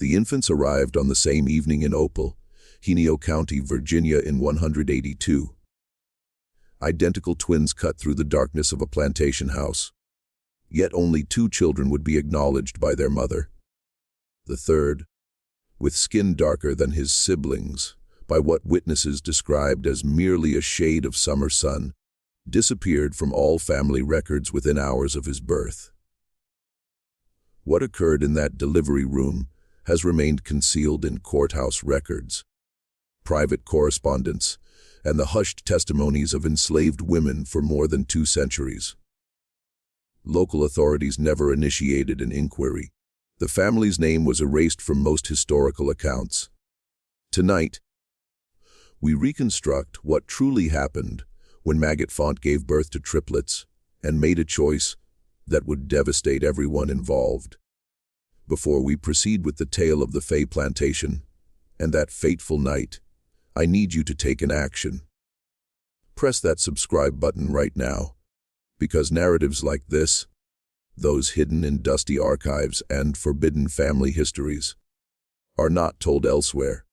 The infants arrived on the same evening in Opal, Henio County, Virginia in 182. Identical twins cut through the darkness of a plantation house. Yet only 2 children would be acknowledged by their mother. The third, with skin darker than his siblings, by what witnesses described as merely a shade of summer sun, disappeared from all family records within hours of his birth. What occurred in that delivery room has remained concealed in courthouse records, private correspondence, and the hushed testimonies of enslaved women for more than 2 centuries. Local authorities never initiated an inquiry. The family's name was erased from most historical accounts. Tonight, we reconstruct what truly happened when Margaret Fairmont gave birth to triplets and made a choice that would devastate everyone involved. Before we proceed with the tale of the Fairmont Plantation and that fateful night, I need you to take an action. Press that subscribe button right now, because narratives like this, those hidden in dusty archives and forbidden family histories, are not told elsewhere.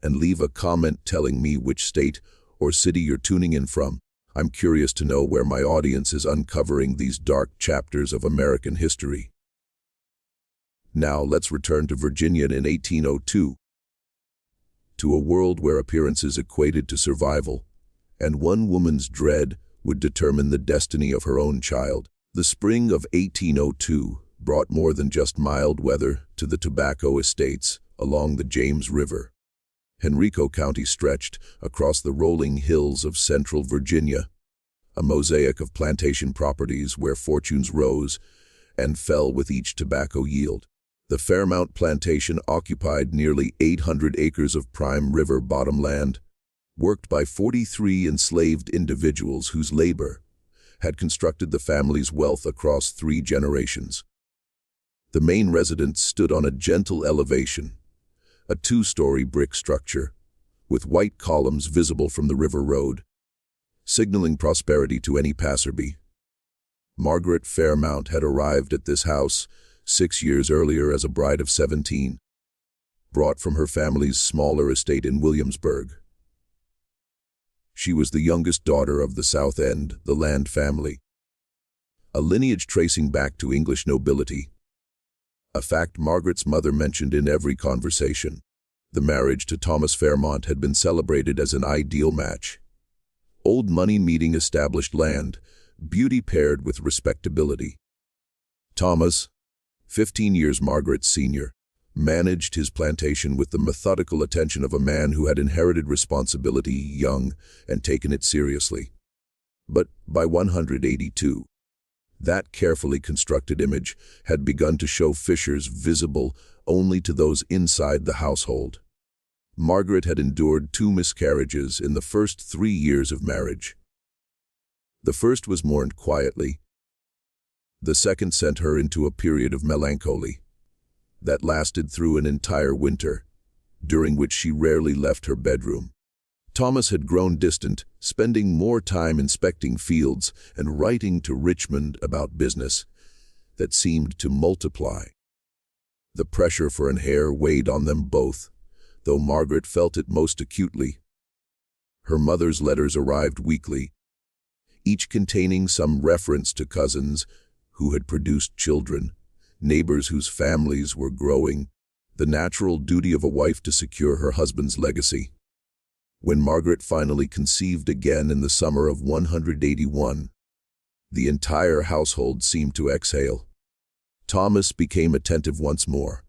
And leave a comment telling me which state or city you're tuning in from. I'm curious to know where my audience is uncovering these dark chapters of American history. Now let's return to Virginia in 1802, to a world where appearances equated to survival, and one woman's dread would determine the destiny of her own child. The spring of 1802 brought more than just mild weather to the tobacco estates along the James River. Henrico County stretched across the rolling hills of central Virginia, a mosaic of plantation properties where fortunes rose and fell with each tobacco yield. The Fairmont Plantation occupied nearly 800 acres of prime river bottom land, worked by 43 enslaved individuals whose labor had constructed the family's wealth across 3 generations. The main residence stood on a gentle elevation, a 2-story brick structure, with white columns visible from the river road, signaling prosperity to any passerby. Margaret Fairmont had arrived at this house 6 years earlier as a bride of 17, brought from her family's smaller estate in Williamsburg. She was the youngest daughter of the South End, the Land family, a lineage tracing back to English nobility, a fact Margaret's mother mentioned in every conversation. The marriage to Thomas Fairmont had been celebrated as an ideal match. Old money meeting established land, beauty paired with respectability. Thomas, 15 years Margaret's senior, managed his plantation with the methodical attention of a man who had inherited responsibility young and taken it seriously. But by 182, that carefully constructed image had begun to show fissures visible only to those inside the household. Margaret had endured 2 miscarriages in the first 3 years of marriage. The first was mourned quietly. The second sent her into a period of melancholy that lasted through an entire winter, during which she rarely left her bedroom. Thomas had grown distant, spending more time inspecting fields and writing to Richmond about business that seemed to multiply. The pressure for an heir weighed on them both, though Margaret felt it most acutely. Her mother's letters arrived weekly, each containing some reference to cousins who had produced children, neighbors whose families were growing, the natural duty of a wife to secure her husband's legacy. When Margaret finally conceived again in the summer of 181, the entire household seemed to exhale. Thomas became attentive once more.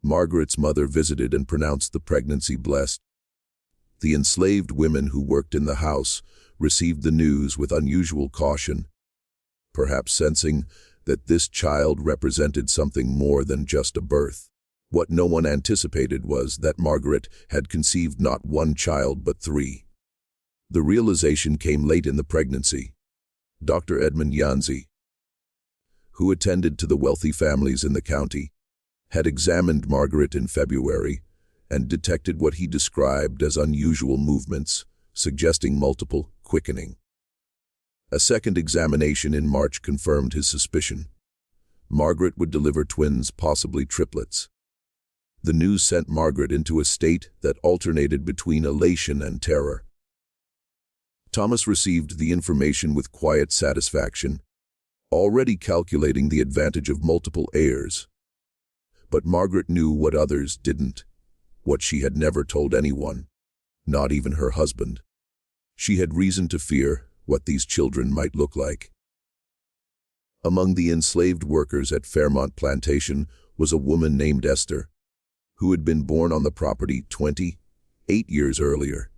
Margaret's mother visited and pronounced the pregnancy blessed. The enslaved women who worked in the house received the news with unusual caution, perhaps sensing that this child represented something more than just a birth. What no one anticipated was that Margaret had conceived not 1 child but 3. The realization came late in the pregnancy. Dr. Edmund Yancey, who attended to the wealthy families in the county, had examined Margaret in February and detected what he described as unusual movements, suggesting multiple quickening. A second examination in March confirmed his suspicion. Margaret would deliver twins, possibly triplets. The news sent Margaret into a state that alternated between elation and terror. Thomas received the information with quiet satisfaction, already calculating the advantage of multiple heirs. But Margaret knew what others didn't, what she had never told anyone, not even her husband. She had reason to fear what these children might look like. Among the enslaved workers at Fairmont Plantation was a woman named Esther, who had been born on the property 28 years earlier.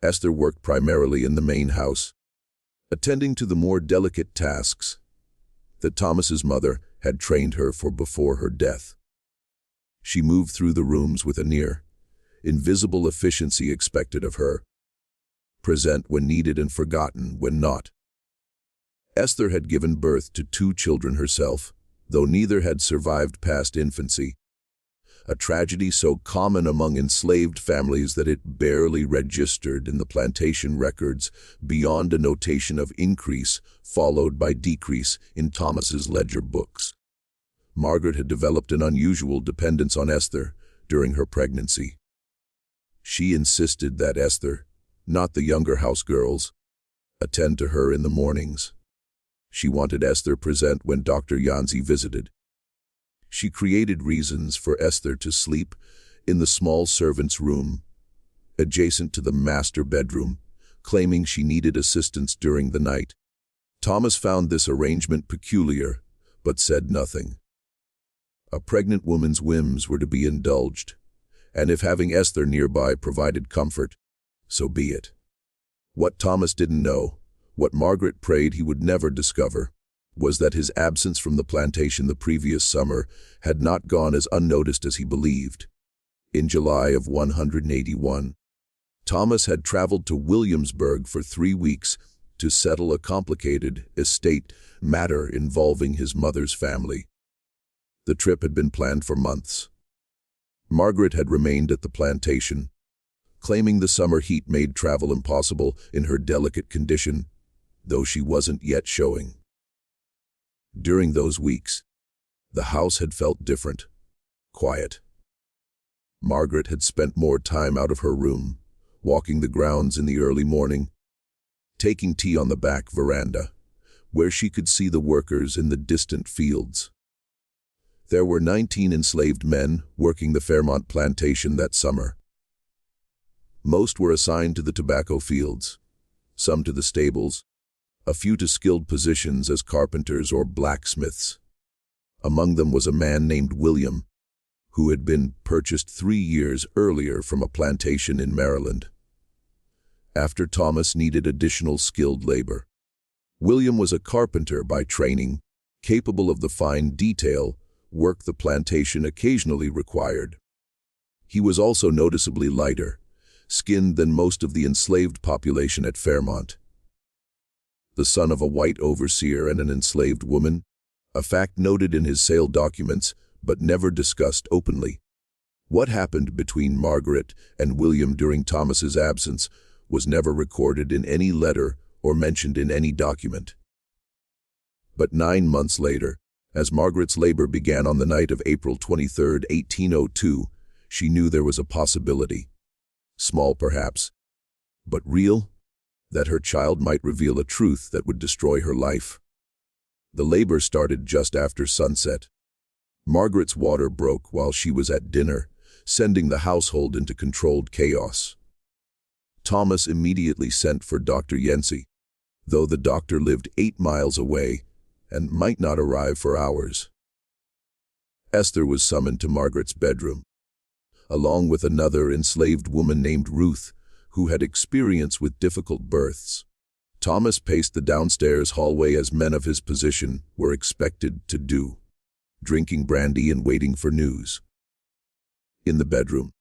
Esther worked primarily in the main house, attending to the more delicate tasks that Thomas's mother had trained her for before her death. She moved through the rooms with a near invisible efficiency expected of her, present when needed and forgotten when not. Esther had given birth to 2 children herself, though neither had survived past infancy, a tragedy so common among enslaved families that it barely registered in the plantation records beyond a notation of increase followed by decrease in Thomas's ledger books. Margaret had developed an unusual dependence on Esther during her pregnancy. She insisted that Esther, not the younger house girls, attend to her in the mornings. She wanted Esther present when Dr. Yancey visited. She created reasons for Esther to sleep in the small servant's room, adjacent to the master bedroom, claiming she needed assistance during the night. Thomas found this arrangement peculiar, but said nothing. A pregnant woman's whims were to be indulged, and if having Esther nearby provided comfort, so be it. What Thomas didn't know, what Margaret prayed he would never discover, was that his absence from the plantation the previous summer had not gone as unnoticed as he believed. In July of 181, Thomas had traveled to Williamsburg for 3 weeks to settle a complicated estate matter involving his mother's family. The trip had been planned for months. Margaret had remained at the plantation, claiming the summer heat made travel impossible in her delicate condition, though she wasn't yet showing. During those weeks, the house had felt different, quiet. Margaret had spent more time out of her room, walking the grounds in the early morning, taking tea on the back veranda, where she could see the workers in the distant fields. There were 19 enslaved men working the Fairmont Plantation that summer. Most were assigned to the tobacco fields, some to the stables, a few to skilled positions as carpenters or blacksmiths. Among them was a man named William, who had been purchased 3 years earlier from a plantation in Maryland. After Thomas needed additional skilled labor, William was a carpenter by training, capable of the fine detail work the plantation occasionally required. He was also noticeably lighter skinned than most of the enslaved population at Fairmont. The son of a white overseer and an enslaved woman, a fact noted in his sale documents but never discussed openly. What happened between Margaret and William during Thomas's absence was never recorded in any letter or mentioned in any document. But 9 months later, as Margaret's labor began on the night of April 23, 1802, she knew there was a possibility, small perhaps, but real, that her child might reveal a truth that would destroy her life. The labor started just after sunset. Margaret's water broke while she was at dinner, sending the household into controlled chaos. Thomas immediately sent for Dr. Yancey, though the doctor lived 8 miles away and might not arrive for hours. Esther was summoned to Margaret's bedroom, along with another enslaved woman named Ruth, who had experience with difficult births. Thomas paced the downstairs hallway as men of his position were expected to do, drinking brandy and waiting for news. In the bedroom,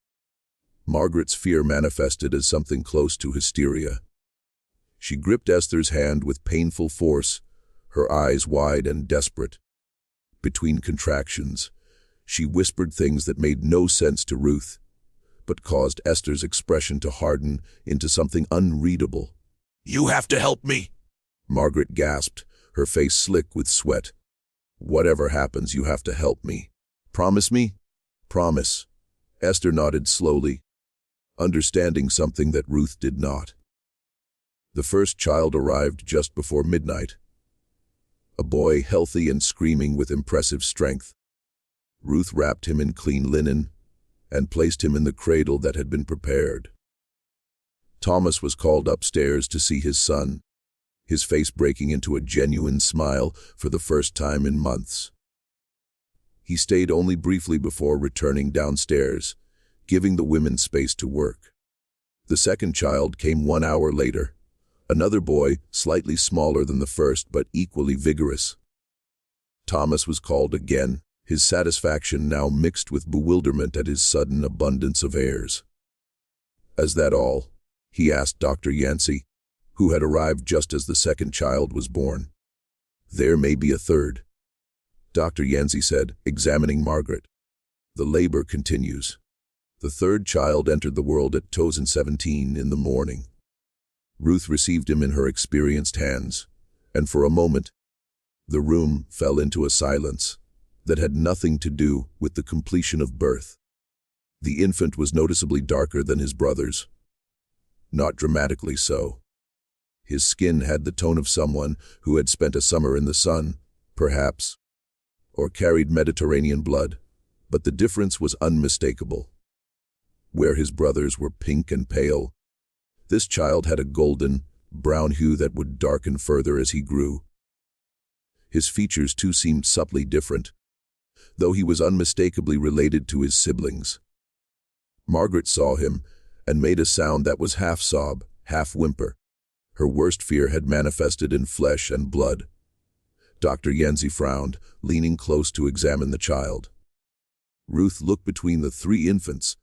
Margaret's fear manifested as something close to hysteria. She gripped Esther's hand with painful force, her eyes wide and desperate. Between contractions, she whispered things that made no sense to Ruth, but caused Esther's expression to harden into something unreadable. "You have to help me," Margaret gasped, her face slick with sweat. Whatever happens, you have to help me. Promise me? Promise. Esther nodded slowly, understanding something that Ruth did not. The first child arrived just before midnight. A boy healthy and screaming with impressive strength. Ruth wrapped him in clean linen and placed him in the cradle that had been prepared. Thomas was called upstairs to see his son, his face breaking into a genuine smile for the first time in months. He stayed only briefly before returning downstairs, giving the women space to work. The second child came 1 hour later. Another boy, slightly smaller than the first but equally vigorous. Thomas was called again, his satisfaction now mixed with bewilderment at his sudden abundance of heirs. "Is that all?" he asked Dr. Yancey, who had arrived just as the second child was born. "There may be a third," Dr. Yancey said, examining Margaret. "The labor continues." The third child entered the world at 17 in the morning. Ruth received him in her experienced hands, and for a moment, the room fell into a silence that had nothing to do with the completion of birth. The infant was noticeably darker than his brothers. Not dramatically so. His skin had the tone of someone who had spent a summer in the sun, perhaps, or carried Mediterranean blood, but the difference was unmistakable. Where his brothers were pink and pale, this child had a golden, brown hue that would darken further as he grew. His features too seemed subtly different, though he was unmistakably related to his siblings. Margaret saw him and made a sound that was half sob, half whimper. Her worst fear had manifested in flesh and blood. Dr. Yancey frowned, leaning close to examine the child. Ruth looked between the 3 infants,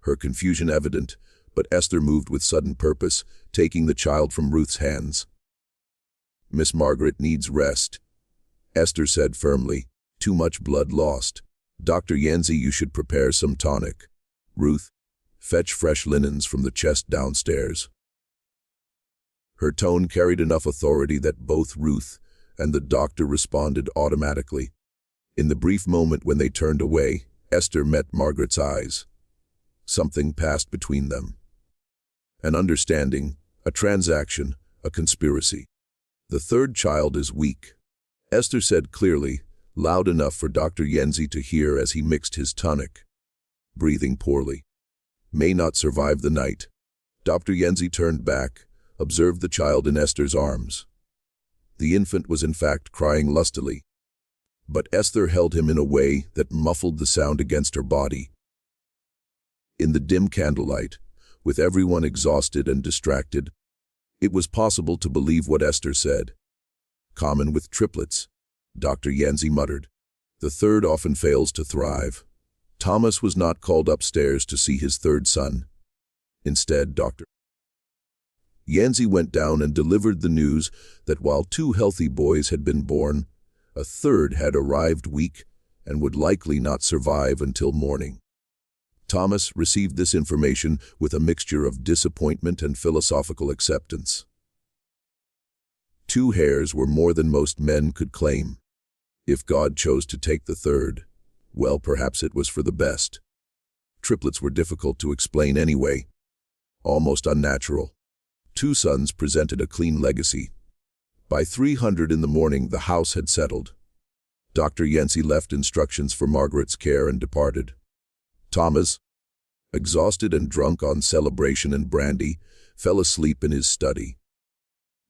her confusion evident, but Esther moved with sudden purpose, taking the child from Ruth's hands. "Miss Margaret needs rest," Esther said firmly. "Too much blood lost. Dr. Yancey, you should prepare some tonic. Ruth, fetch fresh linens from the chest downstairs." Her tone carried enough authority that both Ruth and the doctor responded automatically. In the brief moment when they turned away, Esther met Margaret's eyes. Something passed between them. An understanding, a transaction, a conspiracy. "The third child is weak," Esther said clearly, loud enough for Dr. Yancey to hear as he mixed his tonic. "Breathing poorly. May not survive the night." Dr. Yancey turned back, observed the child in Esther's arms. The infant was in fact crying lustily, but Esther held him in a way that muffled the sound against her body. In the dim candlelight, with everyone exhausted and distracted, it was possible to believe what Esther said. "Common with triplets," Dr. Yancey muttered. "The third often fails to thrive." Thomas was not called upstairs to see his third son. Instead, Dr. Yancey went down and delivered the news that while 2 healthy boys had been born, a third had arrived weak and would likely not survive until morning. Thomas received this information with a mixture of disappointment and philosophical acceptance. 2 heirs were more than most men could claim. If God chose to take the third, well, perhaps it was for the best. Triplets were difficult to explain anyway, almost unnatural. 2 sons presented a clean legacy. By 300 in the morning, the house had settled. Dr. Yancey left instructions for Margaret's care and departed. Thomas, exhausted and drunk on celebration and brandy, fell asleep in his study.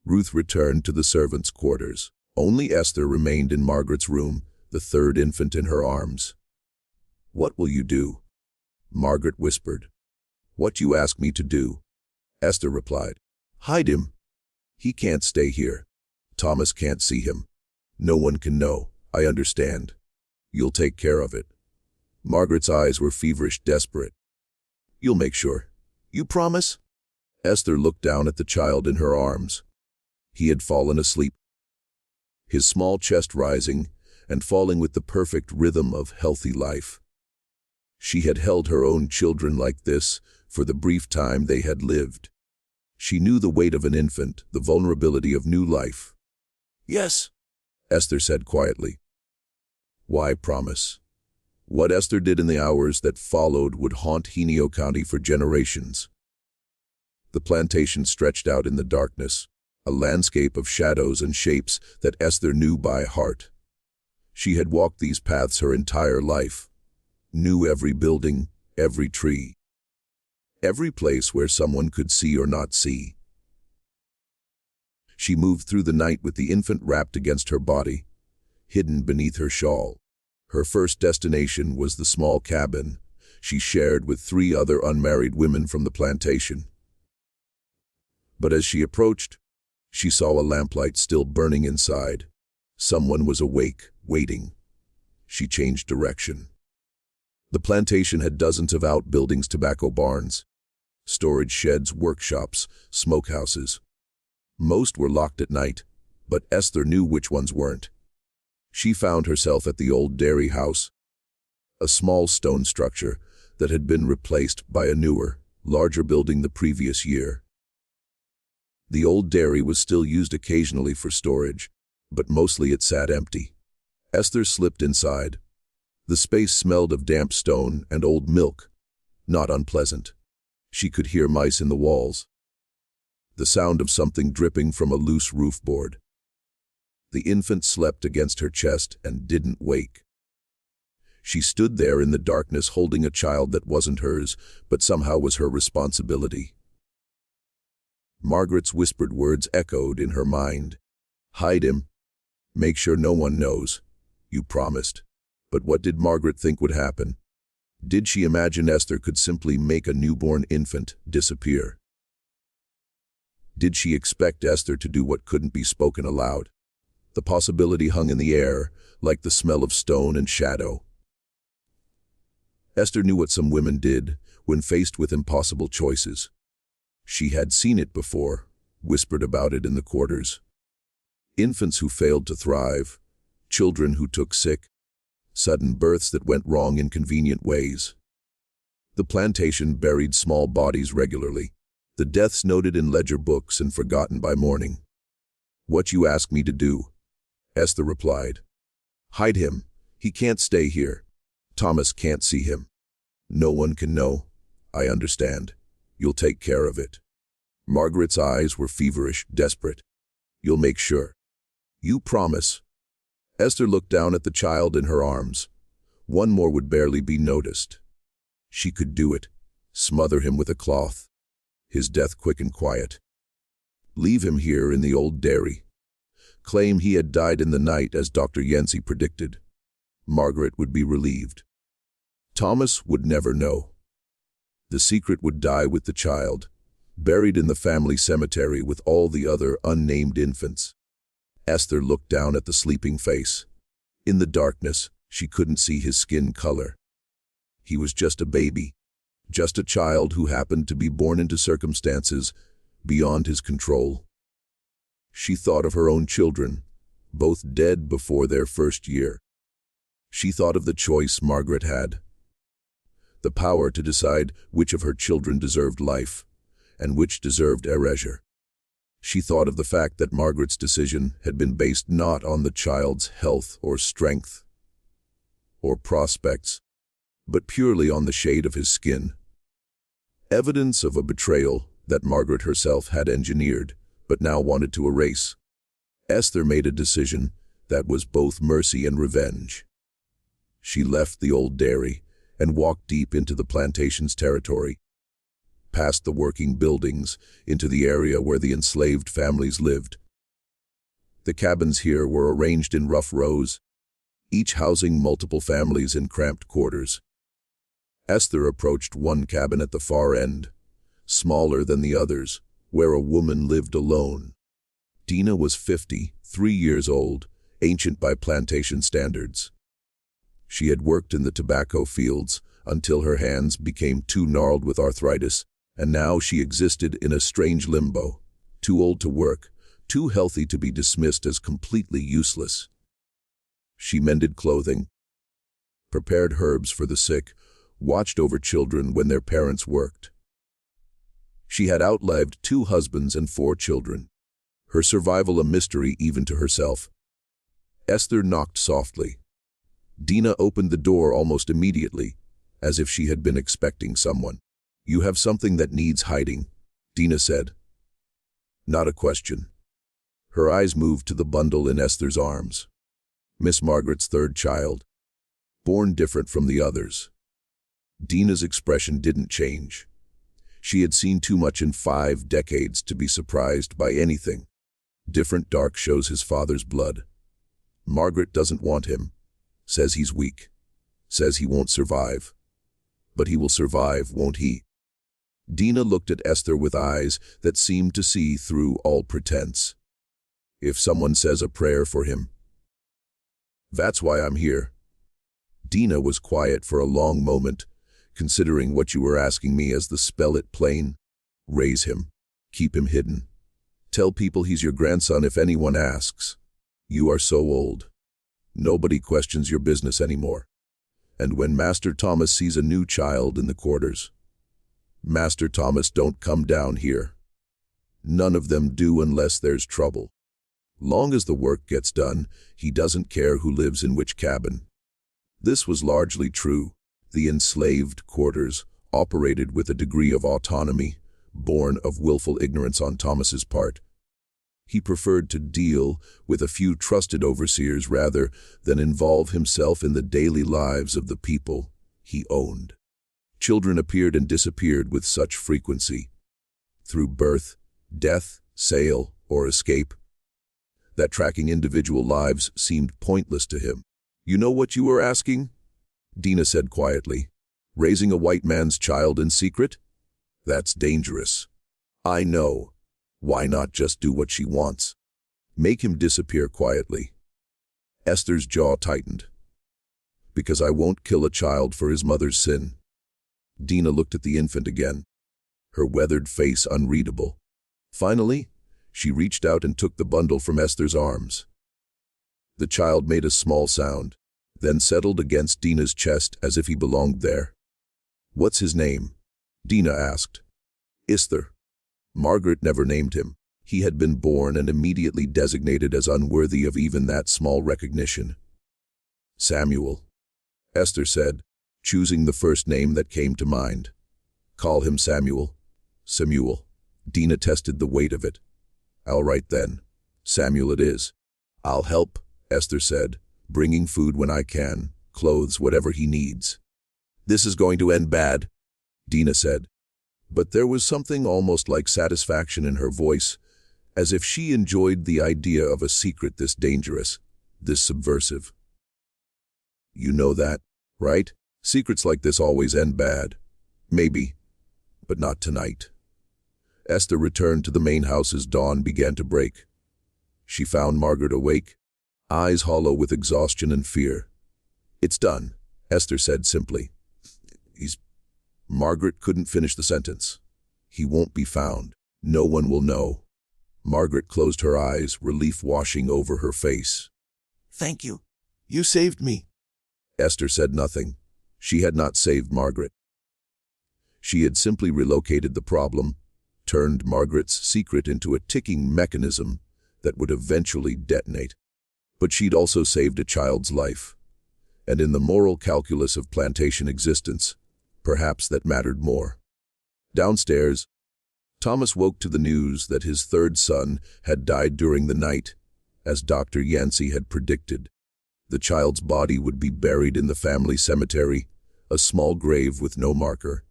Ruth returned to the servants' quarters. Only Esther remained in Margaret's room, the third infant in her arms. "What will you do?" Margaret whispered. "What you ask me to do," Esther replied. "Hide him. He can't stay here. Thomas can't see him. No one can know. I understand. You'll take care of it." Margaret's eyes were feverish, desperate. "You'll make sure. You promise?" Esther looked down at the child in her arms. He had fallen asleep, his small chest rising and falling with the perfect rhythm of healthy life. She had held her own children like this for the brief time they had lived. She knew the weight of an infant, the vulnerability of new life. "Yes," Esther said quietly. Why promise? What Esther did in the hours that followed would haunt Henio County for generations. The plantation stretched out in the darkness, a landscape of shadows and shapes that Esther knew by heart. She had walked these paths her entire life, knew every building, every tree, every place where someone could see or not see. She moved through the night with the infant wrapped against her body, hidden beneath her shawl. Her first destination was the small cabin she shared with 3 other unmarried women from the plantation. But as she approached, she saw a lamplight still burning inside. Someone was awake, waiting. She changed direction. The plantation had dozens of outbuildings, tobacco barns, storage sheds, workshops, smokehouses. Most were locked at night, but Esther knew which ones weren't. She found herself at the old dairy house, a small stone structure that had been replaced by a newer, larger building the previous year. The old dairy was still used occasionally for storage, but mostly it sat empty. Esther slipped inside. The space smelled of damp stone and old milk, not unpleasant. She could hear mice in the walls, the sound of something dripping from a loose roof board. The infant slept against her chest and didn't wake. She stood there in the darkness holding a child that wasn't hers, but somehow was her responsibility. Margaret's whispered words echoed in her mind. Hide him. Make sure no one knows. You promised. But what did Margaret think would happen? Did she imagine Esther could simply make a newborn infant disappear? Did she expect Esther to do what couldn't be spoken aloud? The possibility hung in the air, like the smell of stone and shadow. Esther knew what some women did when faced with impossible choices. She had seen it before, whispered about it in the quarters. Infants who failed to thrive, children who took sick, sudden births that went wrong in convenient ways. The plantation buried small bodies regularly, the deaths noted in ledger books and forgotten by morning. What you ask me to do, Esther replied. Hide him. He can't stay here. Thomas can't see him. No one can know. I understand. You'll take care of it. Margaret's eyes were feverish, desperate. You'll make sure. You promise. Esther looked down at the child in her arms. One more would barely be noticed. She could do it. Smother him with a cloth. His death quick and quiet. Leave him here in the old dairy. Claim he had died in the night as Dr. Yancey predicted. Margaret would be relieved. Thomas would never know. The secret would die with the child, buried in the family cemetery with all the other unnamed infants. Esther looked down at the sleeping face. In the darkness, she couldn't see his skin color. He was just a baby, just a child who happened to be born into circumstances beyond his control. She thought of her own children, both dead before their first year. She thought of the choice Margaret had. The power to decide which of her children deserved life, and which deserved erasure. She thought of the fact that Margaret's decision had been based not on the child's health or strength, or prospects, but purely on the shade of his skin. Evidence of a betrayal that Margaret herself had engineered, but now wanted to erase. Esther made a decision that was both mercy and revenge. She left the old dairy and walked deep into the plantation's territory, past the working buildings, into the area where the enslaved families lived. The cabins here were arranged in rough rows, each housing multiple families in cramped quarters. Esther approached one cabin at the far end, smaller than the others, where a woman lived alone. Dina was 53 years old, ancient by plantation standards. She had worked in the tobacco fields until her hands became too gnarled with arthritis, and now she existed in a strange limbo, too old to work, too healthy to be dismissed as completely useless. She mended clothing, prepared herbs for the sick, watched over children when their parents worked. She had outlived 2 husbands and 4 children, her survival a mystery even to herself. Esther knocked softly. Dina opened the door almost immediately, as if she had been expecting someone. "You have something that needs hiding," Dina said. Not a question. Her eyes moved to the bundle in Esther's arms. Miss Margaret's third child, born different from the others. Dina's expression didn't change. She had seen too much in 5 decades to be surprised by anything. Different dark shows his father's blood. Margaret doesn't want him. Says he's weak. Says he won't survive. But he will survive, won't he? Dina looked at Esther with eyes that seemed to see through all pretense. "If someone says a prayer for him." "That's why I'm here." Dina was quiet for a long moment, considering what you were asking me as the spell it plain. "Raise him. Keep him hidden. Tell people he's your grandson if anyone asks. You are so old. Nobody questions your business anymore. And when Master Thomas sees a new child in the quarters, Master Thomas don't come down here. None of them do unless there's trouble. Long as the work gets done, he doesn't care who lives in which cabin." This was largely true. The enslaved quarters operated with a degree of autonomy, born of willful ignorance on Thomas's part. He preferred to deal with a few trusted overseers rather than involve himself in the daily lives of the people he owned. Children appeared and disappeared with such frequency, through birth, death, sale, or escape, that tracking individual lives seemed pointless to him. "You know what you were asking?" Dina said quietly. "Raising a white man's child in secret? That's dangerous." "I know. Why not just do what she wants? Make him disappear quietly?" Esther's jaw tightened. "Because I won't kill a child for his mother's sin." Dina looked at the infant again, her weathered face unreadable. Finally, she reached out and took the bundle from Esther's arms. The child made a small sound, then settled against Dina's chest as if he belonged there. "What's his name?" Dina asked. "Esther." Margaret never named him. He had been born and immediately designated as unworthy of even that small recognition. "Samuel," Esther said, choosing the first name that came to mind. "Call him Samuel." "Samuel." Dina tested the weight of it. "All right then. Samuel it is." "I'll help," Esther said, "bringing food when I can, clothes, whatever he needs." "This is going to end bad," Dina said. But there was something almost like satisfaction in her voice, as if she enjoyed the idea of a secret this dangerous, this subversive. "You know that, right? Secrets like this always end bad. Maybe, but not tonight." Esther returned to the main house as dawn began to break. She found Margaret awake, eyes hollow with exhaustion and fear. "It's done," Esther said simply. Margaret couldn't finish the sentence. "He won't be found. No one will know." Margaret closed her eyes, relief washing over her face. "Thank you. You saved me." Esther said nothing. She had not saved Margaret. She had simply relocated the problem, turned Margaret's secret into a ticking mechanism that would eventually detonate. But she'd also saved a child's life. And in the moral calculus of plantation existence, perhaps that mattered more. Downstairs, Thomas woke to the news that his third son had died during the night, as Dr. Yancey had predicted. The child's body would be buried in the family cemetery, a small grave with no marker.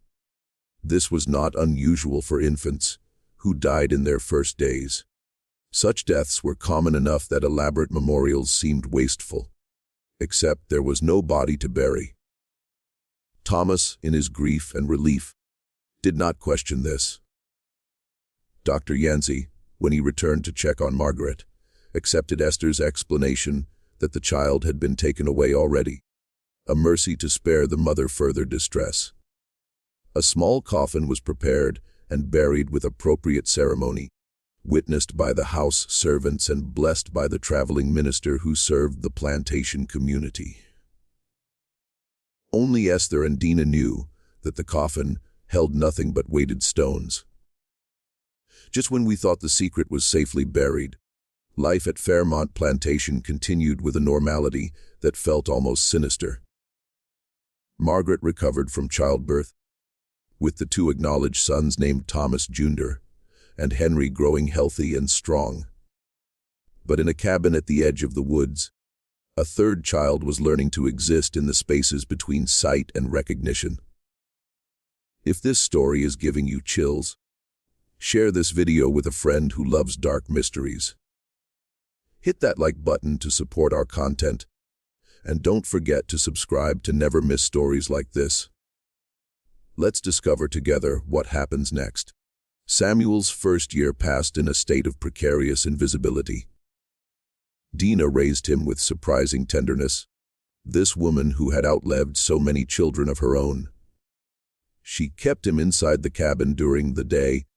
This was not unusual for infants, who died in their first days. Such deaths were common enough that elaborate memorials seemed wasteful. Except there was no body to bury. Thomas, in his grief and relief, did not question this. Dr. Yancey, when he returned to check on Margaret, accepted Esther's explanation that the child had been taken away already, a mercy to spare the mother further distress. A small coffin was prepared and buried with appropriate ceremony, witnessed by the house servants and blessed by the traveling minister who served the plantation community. Only Esther and Dina knew that the coffin held nothing but weighted stones. Just when we thought the secret was safely buried, Life at Fairmont Plantation continued with a normality that felt almost sinister. Margaret recovered from childbirth, with the two acknowledged sons named Thomas Jr. and Henry growing healthy and strong. But in a cabin at the edge of the woods, a third child was learning to exist in the spaces between sight and recognition. If this story is giving you chills, share this video with a friend who loves dark mysteries. Hit that like button to support our content, and don't forget to subscribe to never miss stories like this. Let's discover together what happens next. Samuel's first year passed in a state of precarious invisibility. Dina raised him with surprising tenderness, this woman who had outlived so many children of her own. She kept him inside the cabin during the day,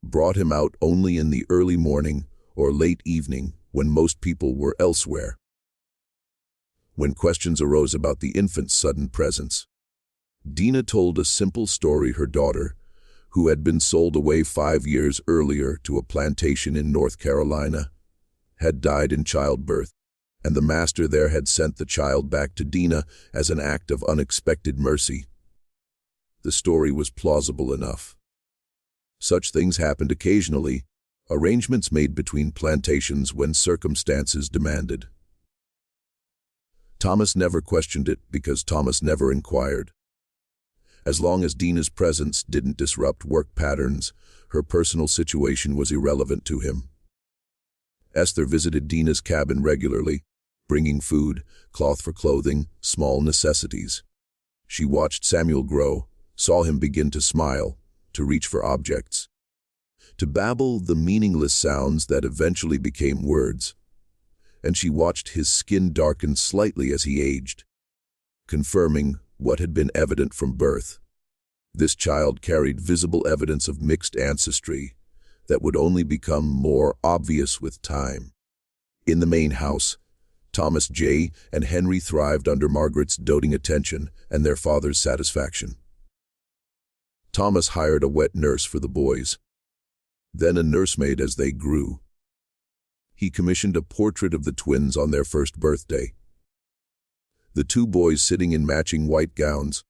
brought him out only in the early morning or late evening when most people were elsewhere. When questions arose about the infant's sudden presence, Dina told a simple story her daughter, who had been sold away 5 years earlier to a plantation in North Carolina, had died in childbirth, and the master there had sent the child back to Dina as an act of unexpected mercy. The story was plausible enough. Such things happened occasionally, arrangements made between plantations when circumstances demanded. Thomas never questioned it because Thomas never inquired. As long as Dina's presence didn't disrupt work patterns, her personal situation was irrelevant to him. Esther visited Dina's cabin regularly, bringing food, cloth for clothing, small necessities. She watched Samuel grow, saw him begin to smile, to reach for objects, to babble the meaningless sounds that eventually became words. And she watched his skin darken slightly as he aged, confirming what had been evident from birth. This child carried visible evidence of mixed ancestry that would only become more obvious with time. In the main house, Thomas J. and Henry thrived under Margaret's doting attention and their father's satisfaction. Thomas hired a wet nurse for the boys, then a nursemaid as they grew. He commissioned a portrait of the twins on their first birthday. The two boys sitting in matching white gowns,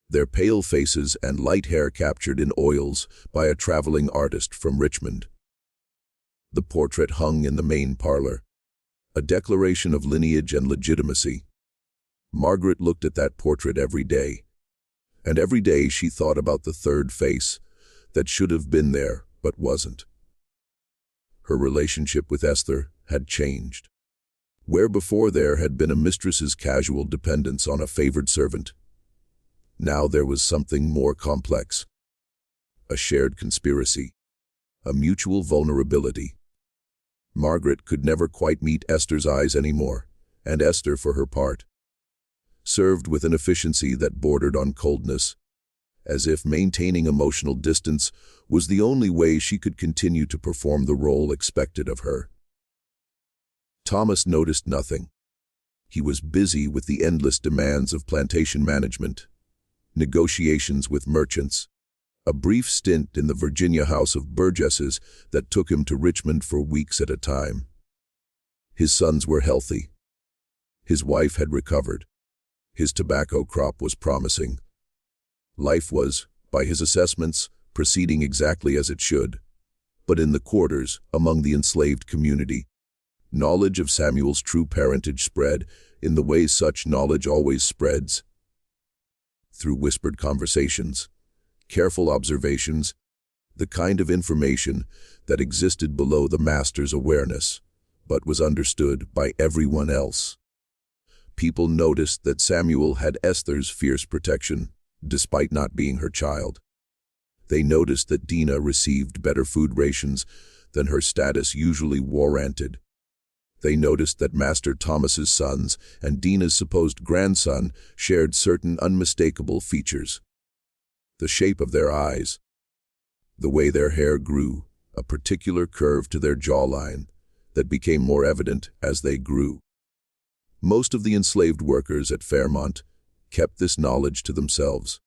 their pale faces and light hair captured in oils by a traveling artist from Richmond. The portrait hung in the main parlor, a declaration of lineage and legitimacy. Margaret looked at that portrait every day, and every day she thought about the third face that should have been there but wasn't. Her relationship with Esther had changed. Where before there had been a mistress's casual dependence on a favored servant, now there was something more complex. A shared conspiracy, a mutual vulnerability. Margaret could never quite meet Esther's eyes anymore, and Esther, for her part, served with an efficiency that bordered on coldness, as if maintaining emotional distance was the only way she could continue to perform the role expected of her. Thomas noticed nothing. He was busy with the endless demands of plantation management, negotiations with merchants, a brief stint in the Virginia House of Burgesses that took him to Richmond for weeks at a time. His sons were healthy. His wife had recovered. His tobacco crop was promising. Life was, by his assessments, proceeding exactly as it should. But in the quarters, among the enslaved community, knowledge of Samuel's true parentage spread in the way such knowledge always spreads. Through whispered conversations, careful observations, the kind of information that existed below the master's awareness, but was understood by everyone else. People noticed that Samuel had Esther's fierce protection, despite not being her child. They noticed that Dina received better food rations than her status usually warranted. They noticed that Master Thomas's sons and Dina's supposed grandson shared certain unmistakable features. The shape of their eyes, the way their hair grew, a particular curve to their jawline that became more evident as they grew. Most of the enslaved workers at Fairmont kept this knowledge to themselves,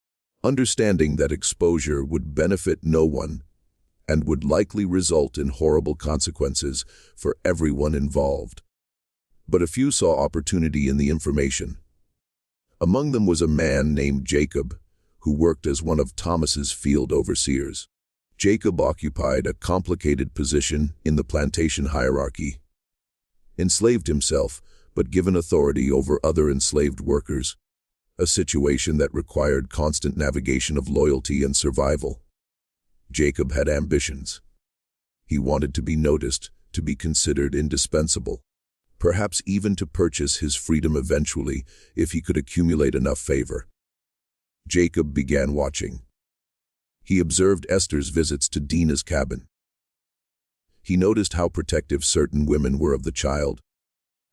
understanding that exposure would benefit no one and would likely result in horrible consequences for everyone involved. But a few saw opportunity in the information. Among them was a man named Jacob, who worked as one of Thomas's field overseers. Jacob occupied a complicated position in the plantation hierarchy. Enslaved himself, but given authority over other enslaved workers, a situation that required constant navigation of loyalty and survival. Jacob had ambitions. He wanted to be noticed, to be considered indispensable, perhaps even to purchase his freedom eventually if he could accumulate enough favor. Jacob began watching. He observed Esther's visits to Dina's cabin. He noticed how protective certain women were of the child,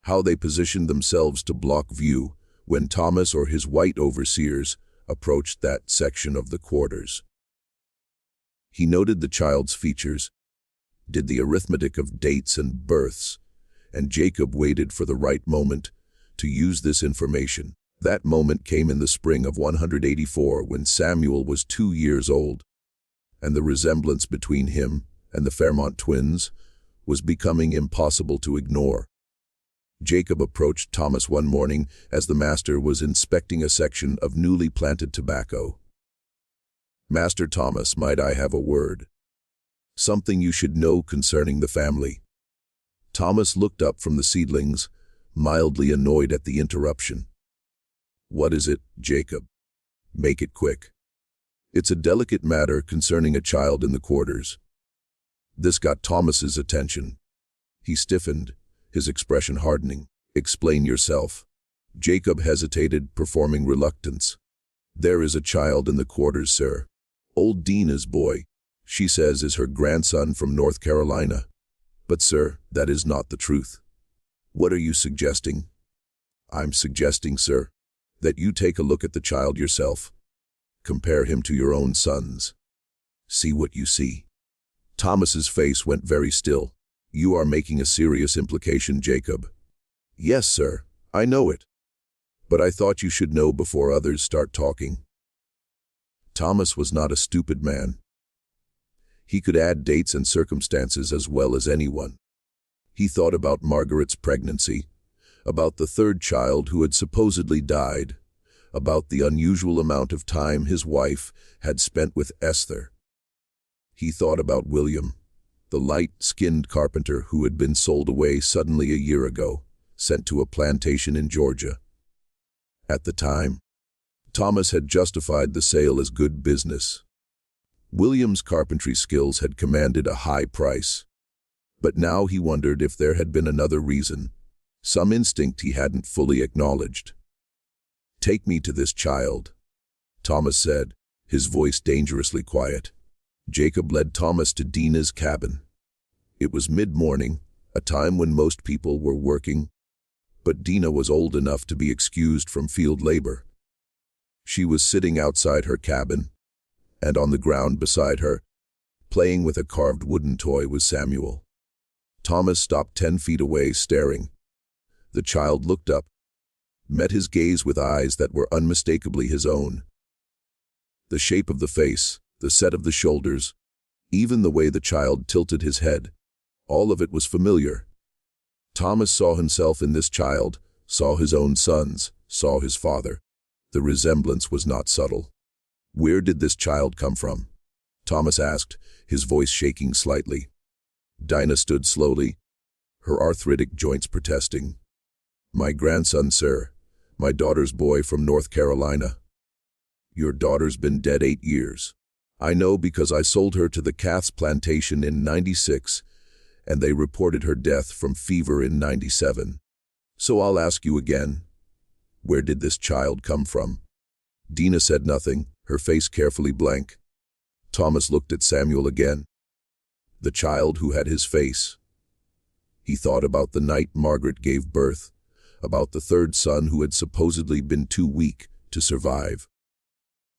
how they positioned themselves to block view when Thomas or his white overseers approached that section of the quarters. He noted the child's features, did the arithmetic of dates and births, and Jacob waited for the right moment to use this information. That moment came in the spring of 184 when Samuel was 2 years old, and the resemblance between him and the Fairmont twins was becoming impossible to ignore. Jacob approached Thomas one morning as the master was inspecting a section of newly planted tobacco. "Master Thomas, might I have a word? Something you should know concerning the family." Thomas looked up from the seedlings, mildly annoyed at the interruption. "What is it, Jacob? Make it quick. It's a delicate matter concerning a child in the quarters." This got Thomas's attention. He stiffened, his expression hardening. "Explain yourself." Jacob hesitated, performing reluctance. "There is a child in the quarters, sir. Old Dina's boy, she says, is her grandson from North Carolina. But, sir, that is not the truth." "What are you suggesting?" "I'm suggesting, sir, that you take a look at the child yourself. Compare him to your own sons. See what you see." Thomas's face went very still. "You are making a serious implication, Jacob." "Yes, sir, I know it. But I thought you should know before others start talking." Thomas was not a stupid man. He could add dates and circumstances as well as anyone. He thought about Margaret's pregnancy, about the third child who had supposedly died, about the unusual amount of time his wife had spent with Esther. He thought about William, the light-skinned carpenter who had been sold away suddenly a year ago, sent to a plantation in Georgia. At the time, Thomas had justified the sale as good business. William's carpentry skills had commanded a high price. But now he wondered if there had been another reason, some instinct he hadn't fully acknowledged. "Take me to this child," Thomas said, his voice dangerously quiet. Jacob led Thomas to Dina's cabin. It was mid-morning, a time when most people were working, but Dina was old enough to be excused from field labor. She was sitting outside her cabin, and on the ground beside her, playing with a carved wooden toy, was Samuel. Thomas stopped 10 feet away, staring. The child looked up, met his gaze with eyes that were unmistakably his own. The shape of the face, the set of the shoulders, even the way the child tilted his head, all of it was familiar. Thomas saw himself in this child, saw his own sons, saw his father. The resemblance was not subtle. "Where did this child come from?" Thomas asked, his voice shaking slightly. Dinah stood slowly, her arthritic joints protesting. "My grandson, sir. My daughter's boy from North Carolina." "Your daughter's been dead 8 years. I know because I sold her to the Cath's plantation in 96, and they reported her death from fever in 97. So I'll ask you again, where did this child come from?" Dina said nothing, her face carefully blank. Thomas looked at Samuel again. The child who had his face. He thought about the night Margaret gave birth, about the third son who had supposedly been too weak to survive.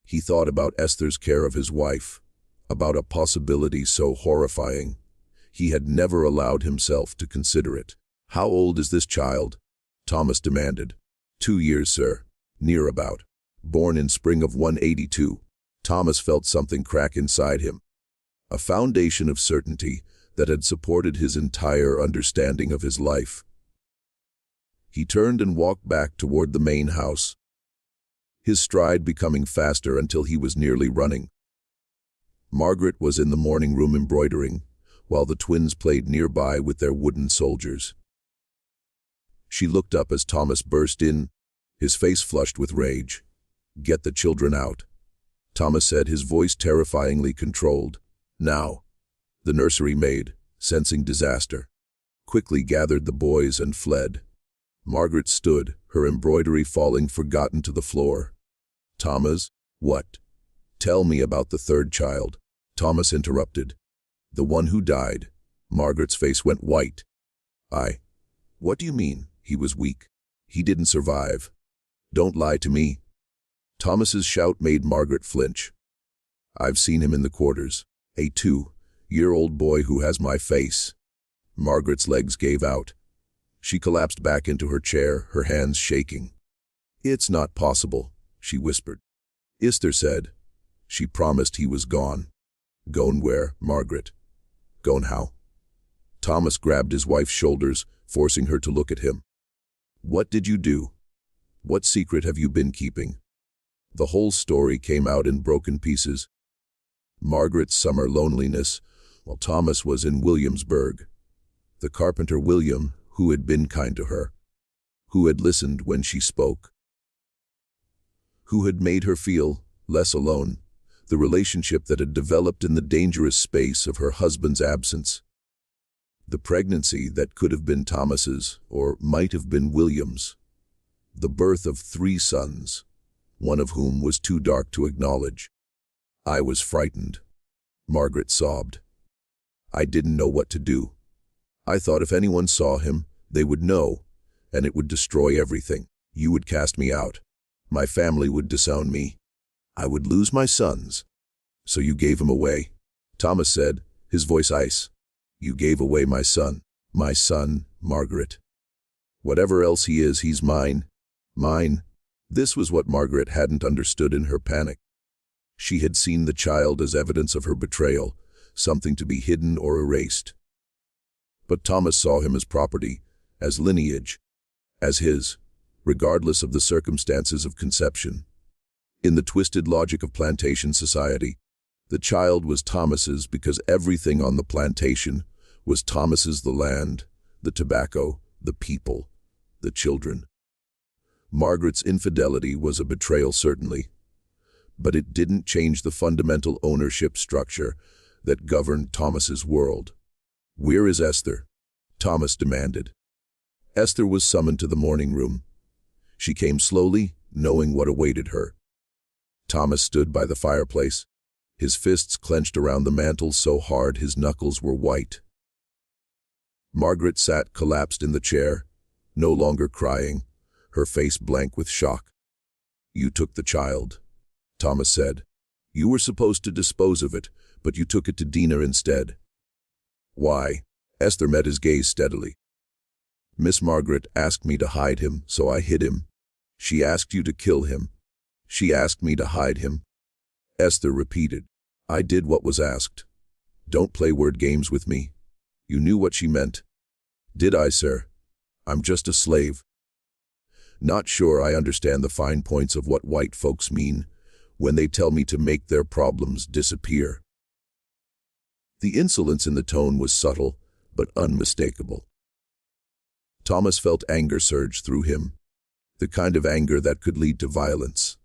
He thought about Esther's care of his wife, about a possibility so horrifying, he had never allowed himself to consider it. "How old is this child?" Thomas demanded. 2 years, sir. Near about. Born in spring of 182. Thomas felt something crack inside him. a foundation of certainty that had supported his entire understanding of his life. He turned and walked back toward the main house, his stride becoming faster until he was nearly running. Margaret was in the morning room embroidering, while the twins played nearby with their wooden soldiers. She looked up as Thomas burst in, his face flushed with rage. "Get the children out," Thomas said, his voice terrifyingly controlled. "Now." The nursery maid, sensing disaster, quickly gathered the boys and fled. Margaret stood, her embroidery falling forgotten to the floor. "Thomas, what? Tell me about the third child," Thomas interrupted. "The one who died." Margaret's face went white. What do you mean? He was weak. He didn't survive. Don't lie to me." Thomas's shout made Margaret flinch. "I've seen him in the quarters. A 2-year-old boy who has my face." Margaret's legs gave out. She collapsed back into her chair, her hands shaking. "It's not possible," she whispered. Esther said. "She promised he was gone." "Gone where, Margaret?" "Gone how?" Thomas grabbed his wife's shoulders, forcing her to look at him. "What did you do? What secret have you been keeping?" The whole story came out in broken pieces. Margaret's summer loneliness, while Thomas was in Williamsburg. The carpenter William, who had been kind to her, who had listened when she spoke, who had made her feel less alone, the relationship that had developed in the dangerous space of her husband's absence, the pregnancy that could have been Thomas's or might have been William's, the birth of 3 sons, one of whom was too dark to acknowledge. "I was frightened," Margaret sobbed. "I didn't know what to do. I thought if anyone saw him, they would know, and it would destroy everything. You would cast me out. My family would disown me. I would lose my sons." "So you gave him away," Thomas said, his voice ice. "You gave away my son." "My son, Margaret. Whatever else he is, he's mine. Mine." This was what Margaret hadn't understood in her panic. She had seen the child as evidence of her betrayal, something to be hidden or erased. But Thomas saw him as property, as lineage, as his, regardless of the circumstances of conception. In the twisted logic of plantation society, the child was Thomas's because everything on the plantation was Thomas's: the land, the tobacco, the people, the children. Margaret's infidelity was a betrayal, certainly, but it didn't change the fundamental ownership structure that governed Thomas's world. "Where is Esther?" Thomas demanded. Esther was summoned to the morning room. She came slowly, knowing what awaited her. Thomas stood by the fireplace, his fists clenched around the mantel so hard his knuckles were white. Margaret sat collapsed in the chair, no longer crying, her face blank with shock. "You took the child," Thomas said. "You were supposed to dispose of it, but you took it to Dina instead." "Why?" Esther met his gaze steadily. "Miss Margaret asked me to hide him, so I hid him." "She asked you to kill him." "She asked me to hide him," Esther repeated. "I did what was asked. Don't play word games with me. You knew what she meant." "Did I, sir? I'm just a slave." "Not sure I understand the fine points of what white folks mean when they tell me to make their problems disappear." The insolence in the tone was subtle, but unmistakable. Thomas felt anger surge through him, the kind of anger that could lead to violence.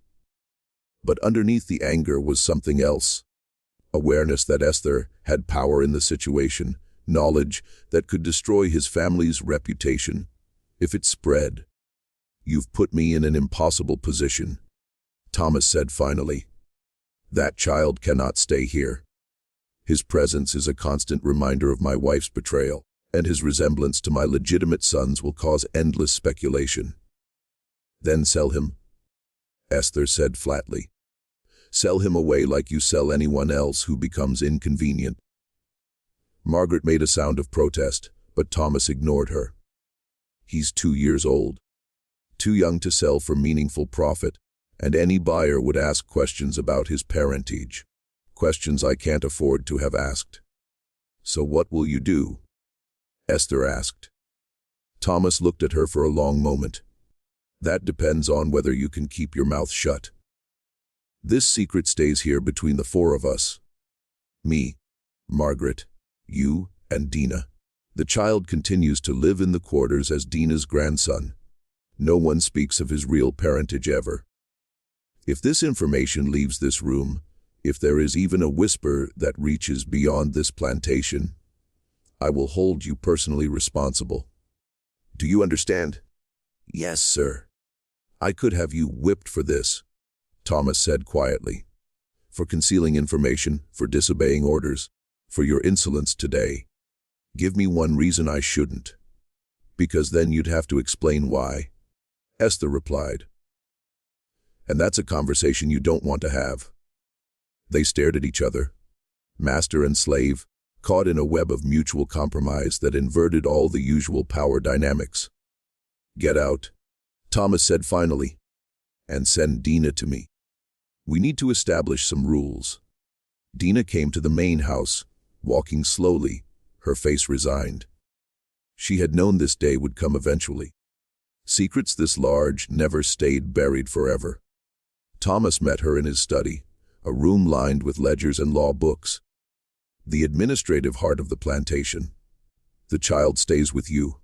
But underneath the anger was something else. Awareness that Esther had power in the situation, knowledge that could destroy his family's reputation if it spread. "You've put me in an impossible position," Thomas said finally. "That child cannot stay here. His presence is a constant reminder of my wife's betrayal, and his resemblance to my legitimate sons will cause endless speculation." "Then sell him," Esther said flatly. "Sell him away like you sell anyone else who becomes inconvenient." Margaret made a sound of protest, but Thomas ignored her. "He's 2 years old. Too young to sell for meaningful profit, and any buyer would ask questions about his parentage. questions I can't afford to have asked. So what will you do? Esther asked. Thomas looked at her for a long moment. That depends on whether you can keep your mouth shut. This secret stays here between the four of us. Me, Margaret, you, and Dina. The child continues to live in the quarters as Dina's grandson. No one speaks of his real parentage ever. If this information leaves this room, if there is even a whisper that reaches beyond this plantation, I will hold you personally responsible. Do you understand? Yes, sir. I could have you whipped for this, Thomas said quietly. For concealing information, for disobeying orders, for your insolence today. Give me one reason I shouldn't. Because then you'd have to explain why. Esther replied. And that's a conversation you don't want to have. They stared at each other, master and slave, caught in a web of mutual compromise that inverted all the usual power dynamics. Get out, Thomas said finally, and send Dina to me. We need to establish some rules. Dina came to the main house, walking slowly, her face resigned. She had known this day would come eventually. Secrets this large never stayed buried forever. Thomas met her in his study, a room lined with ledgers and law books. The administrative heart of the plantation. The child stays with you,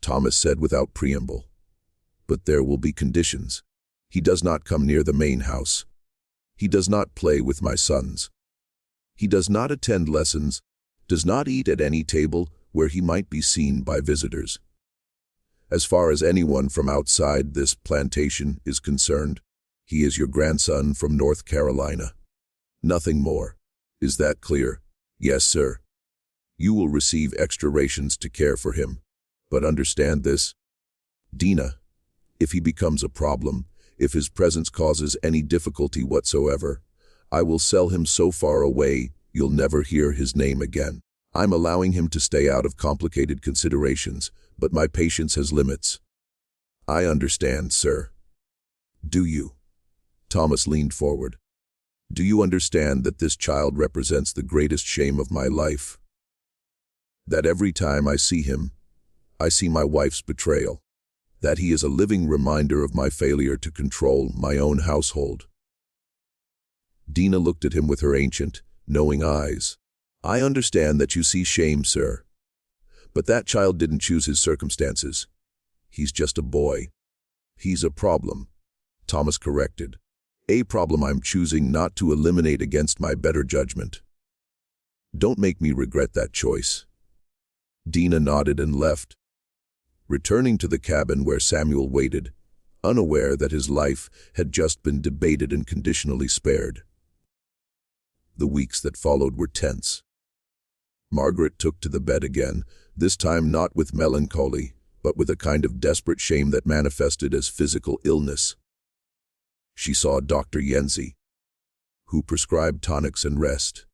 Thomas said without preamble. But there will be conditions. He does not come near the main house. He does not play with my sons. He does not attend lessons, does not eat at any table where he might be seen by visitors. As far as anyone from outside this plantation is concerned, he is your grandson from North Carolina. Nothing more. Is that clear? Yes, sir. You will receive extra rations to care for him. But understand this. Dina, if he becomes a problem, if his presence causes any difficulty whatsoever, I will sell him so far away you'll never hear his name again. I'm allowing him to stay out of complicated considerations, but my patience has limits. I understand, sir. Do you? Thomas leaned forward. Do you understand that this child represents the greatest shame of my life? That every time I see him, I see my wife's betrayal. That he is a living reminder of my failure to control my own household. Dina looked at him with her ancient, knowing eyes. I understand that you see shame, sir. But that child didn't choose his circumstances. He's just a boy. He's a problem, Thomas corrected. A problem I'm choosing not to eliminate against my better judgment. Don't make me regret that choice. Dina nodded and left, returning to the cabin where Samuel waited, unaware that his life had just been debated and conditionally spared. The weeks that followed were tense. Margaret took to the bed again, this time not with melancholy, but with a kind of desperate shame that manifested as physical illness. She saw Dr. Yenzi, who prescribed tonics and rest.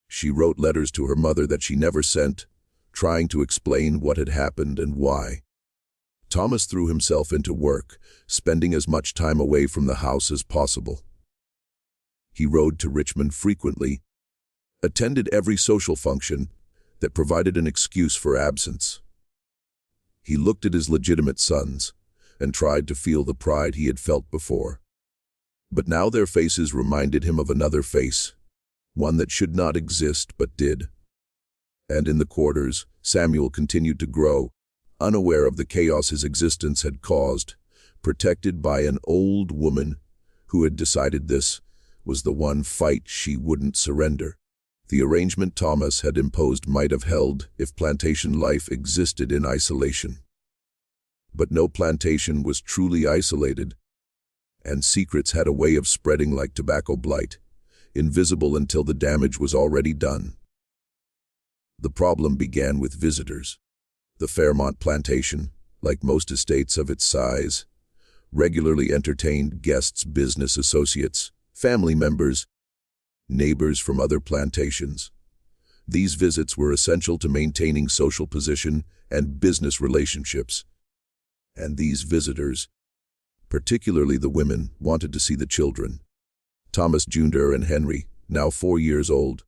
She wrote letters to her mother that she never sent, trying to explain what had happened and why. Thomas threw himself into work, spending as much time away from the house as possible. He rode to Richmond frequently, attended every social function that provided an excuse for absence. He looked at his legitimate sons and tried to feel the pride he had felt before. But now their faces reminded him of another face, one that should not exist but did. And in the quarters, Samuel continued to grow, unaware of the chaos his existence had caused, protected by an old woman who had decided this was the one fight she wouldn't surrender. The arrangement Thomas had imposed might have held if plantation life existed in isolation. But no plantation was truly isolated, and secrets had a way of spreading like tobacco blight, invisible until the damage was already done. The problem began with visitors. The Fairmont Plantation, like most estates of its size, regularly entertained guests, business associates, family members, neighbors from other plantations. These visits were essential to maintaining social position and business relationships. And these visitors, particularly the women, wanted to see the children. Thomas Jr. and Henry, now 4 years old,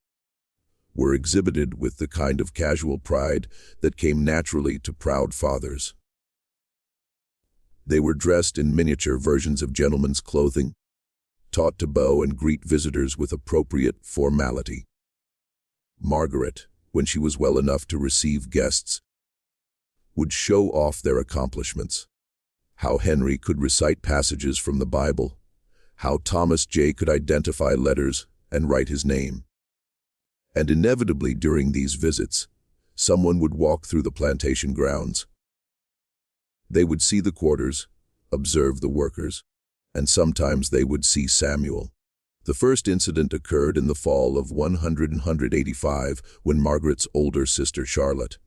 were exhibited with the kind of casual pride that came naturally to proud fathers. They were dressed in miniature versions of gentlemen's clothing, taught to bow and greet visitors with appropriate formality. Margaret, when she was well enough to receive guests, would show off their accomplishments. How Henry could recite passages from the Bible, how Thomas J. could identify letters and write his name. And inevitably during these visits, someone would walk through the plantation grounds. They would see the quarters, observe the workers, and sometimes they would see Samuel. The first incident occurred in the fall of 185 when Margaret's older sister Charlotte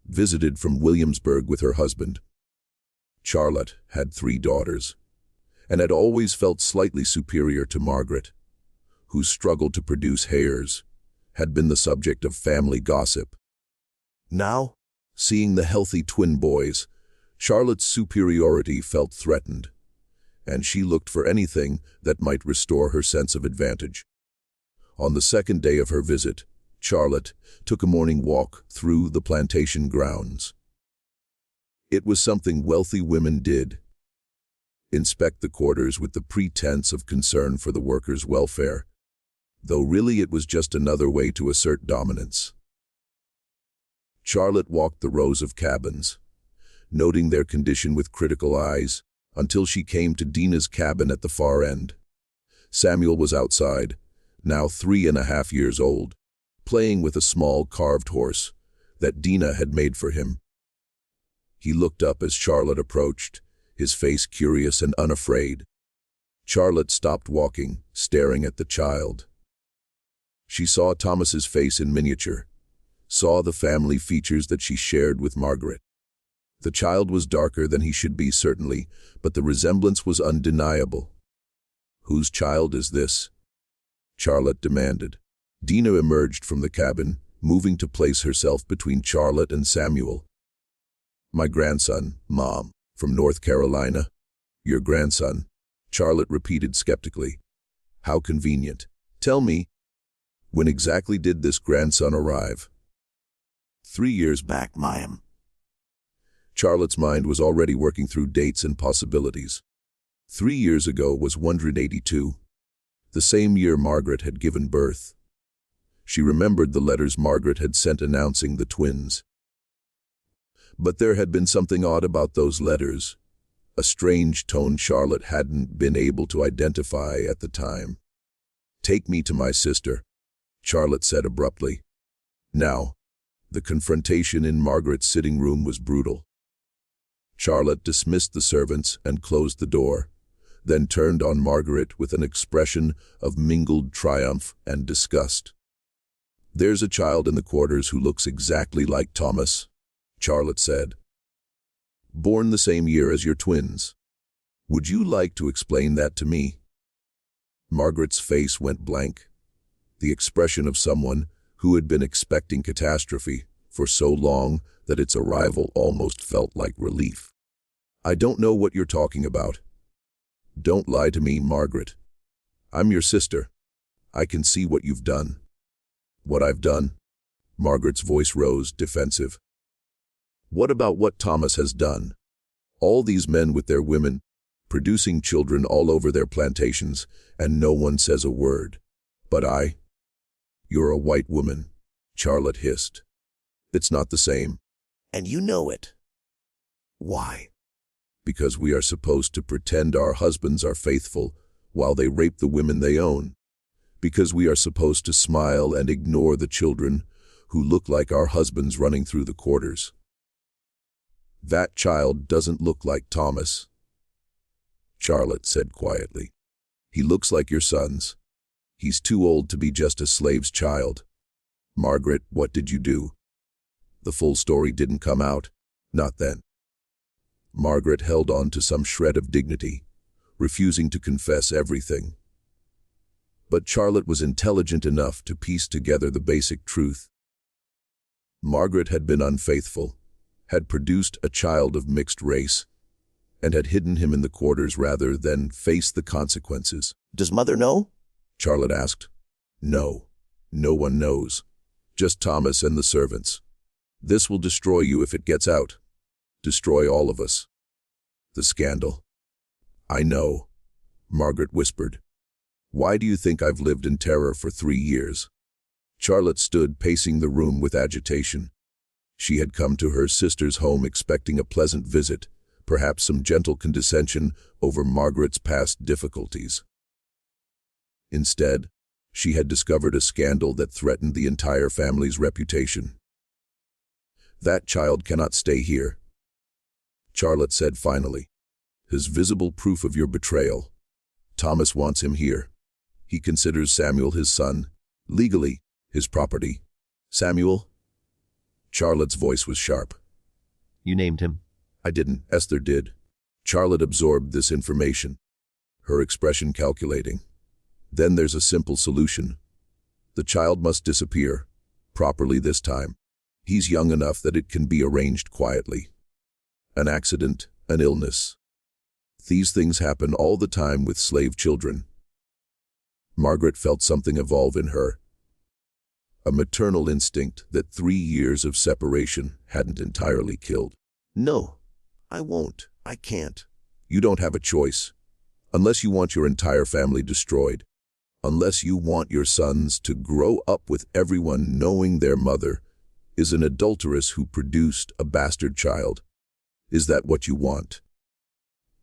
visited from Williamsburg with her husband. Charlotte had 3 daughters, and had always felt slightly superior to Margaret, whose struggle to produce heirs had been the subject of family gossip. Now, seeing the healthy twin boys, Charlotte's superiority felt threatened, and she looked for anything that might restore her sense of advantage. On the second day of her visit, Charlotte took a morning walk through the plantation grounds. It was something wealthy women did: inspect the quarters with the pretense of concern for the workers' welfare, though really it was just another way to assert dominance. Charlotte walked the rows of cabins, noting their condition with critical eyes, until she came to Dina's cabin at the far end. Samuel was outside, now 3.5 years old, playing with a small carved horse that Dina had made for him. He looked up as Charlotte approached, his face curious and unafraid. Charlotte stopped walking, staring at the child. She saw Thomas's face in miniature, saw the family features that she shared with Margaret. The child was darker than he should be, certainly, but the resemblance was undeniable. "Whose child is this?" Charlotte demanded. Dina emerged from the cabin, moving to place herself between Charlotte and Samuel. "My grandson, Mom, from North Carolina." "Your grandson?" Charlotte repeated skeptically. "How convenient. Tell me, when exactly did this grandson arrive?" 3 years back, ma'am." Charlotte's mind was already working through dates and possibilities. 3 years ago was 182, the same year Margaret had given birth. She remembered the letters Margaret had sent announcing the twins. But there had been something odd about those letters, a strange tone Charlotte hadn't been able to identify at the time. "Take me to my sister," Charlotte said abruptly. Now, the confrontation in Margaret's sitting room was brutal. Charlotte dismissed the servants and closed the door, then turned on Margaret with an expression of mingled triumph and disgust. "There's a child in the quarters who looks exactly like Thomas," Charlotte said. "Born the same year as your twins. Would you like to explain that to me?" Margaret's face went blank, the expression of someone who had been expecting catastrophe for so long that its arrival almost felt like relief. "I don't know what you're talking about." "Don't lie to me, Margaret. I'm your sister. I can see what you've done." "What I've done?" Margaret's voice rose, defensive. "What about what Thomas has done? All these men with their women, producing children all over their plantations, and no one says a word. But I—" "You're a white woman," Charlotte hissed. "It's not the same." "And you know it." "Why?" "Because we are supposed to pretend our husbands are faithful while they rape the women they own. Because we are supposed to smile and ignore the children who look like our husbands running through the quarters." "That child doesn't look like Thomas," Charlotte said quietly. "He looks like your son's. He's too old to be just a slave's child." "Margaret, what did you do?" The full story didn't come out, not then. Margaret held on to some shred of dignity, refusing to confess everything. But Charlotte was intelligent enough to piece together the basic truth. Margaret had been unfaithful, had produced a child of mixed race, and had hidden him in the quarters rather than face the consequences. "Does Mother know?" Charlotte asked. No, no one knows. Just Thomas and the servants. This will destroy you if it gets out. Destroy all of us. The scandal. I know, Margaret whispered. Why do you think I've lived in terror for 3 years? Charlotte stood pacing the room with agitation. She had come to her sister's home expecting a pleasant visit, perhaps some gentle condescension over Margaret's past difficulties. Instead, she had discovered a scandal that threatened the entire family's reputation. That child cannot stay here, Charlotte said finally. His visible proof of your betrayal. Thomas wants him here. He considers Samuel his son, legally, his property. Samuel? Charlotte's voice was sharp. You named him? I didn't, Esther did. Charlotte absorbed this information, her expression calculating. Then there's a simple solution. The child must disappear, properly this time. He's young enough that it can be arranged quietly. An accident, an illness. These things happen all the time with slave children. Margaret felt something evolve in her. A maternal instinct that 3 years of separation hadn't entirely killed. No, I won't. I can't. You don't have a choice. Unless you want your entire family destroyed. Unless you want your sons to grow up with everyone knowing their mother is an adulteress who produced a bastard child. Is that what you want?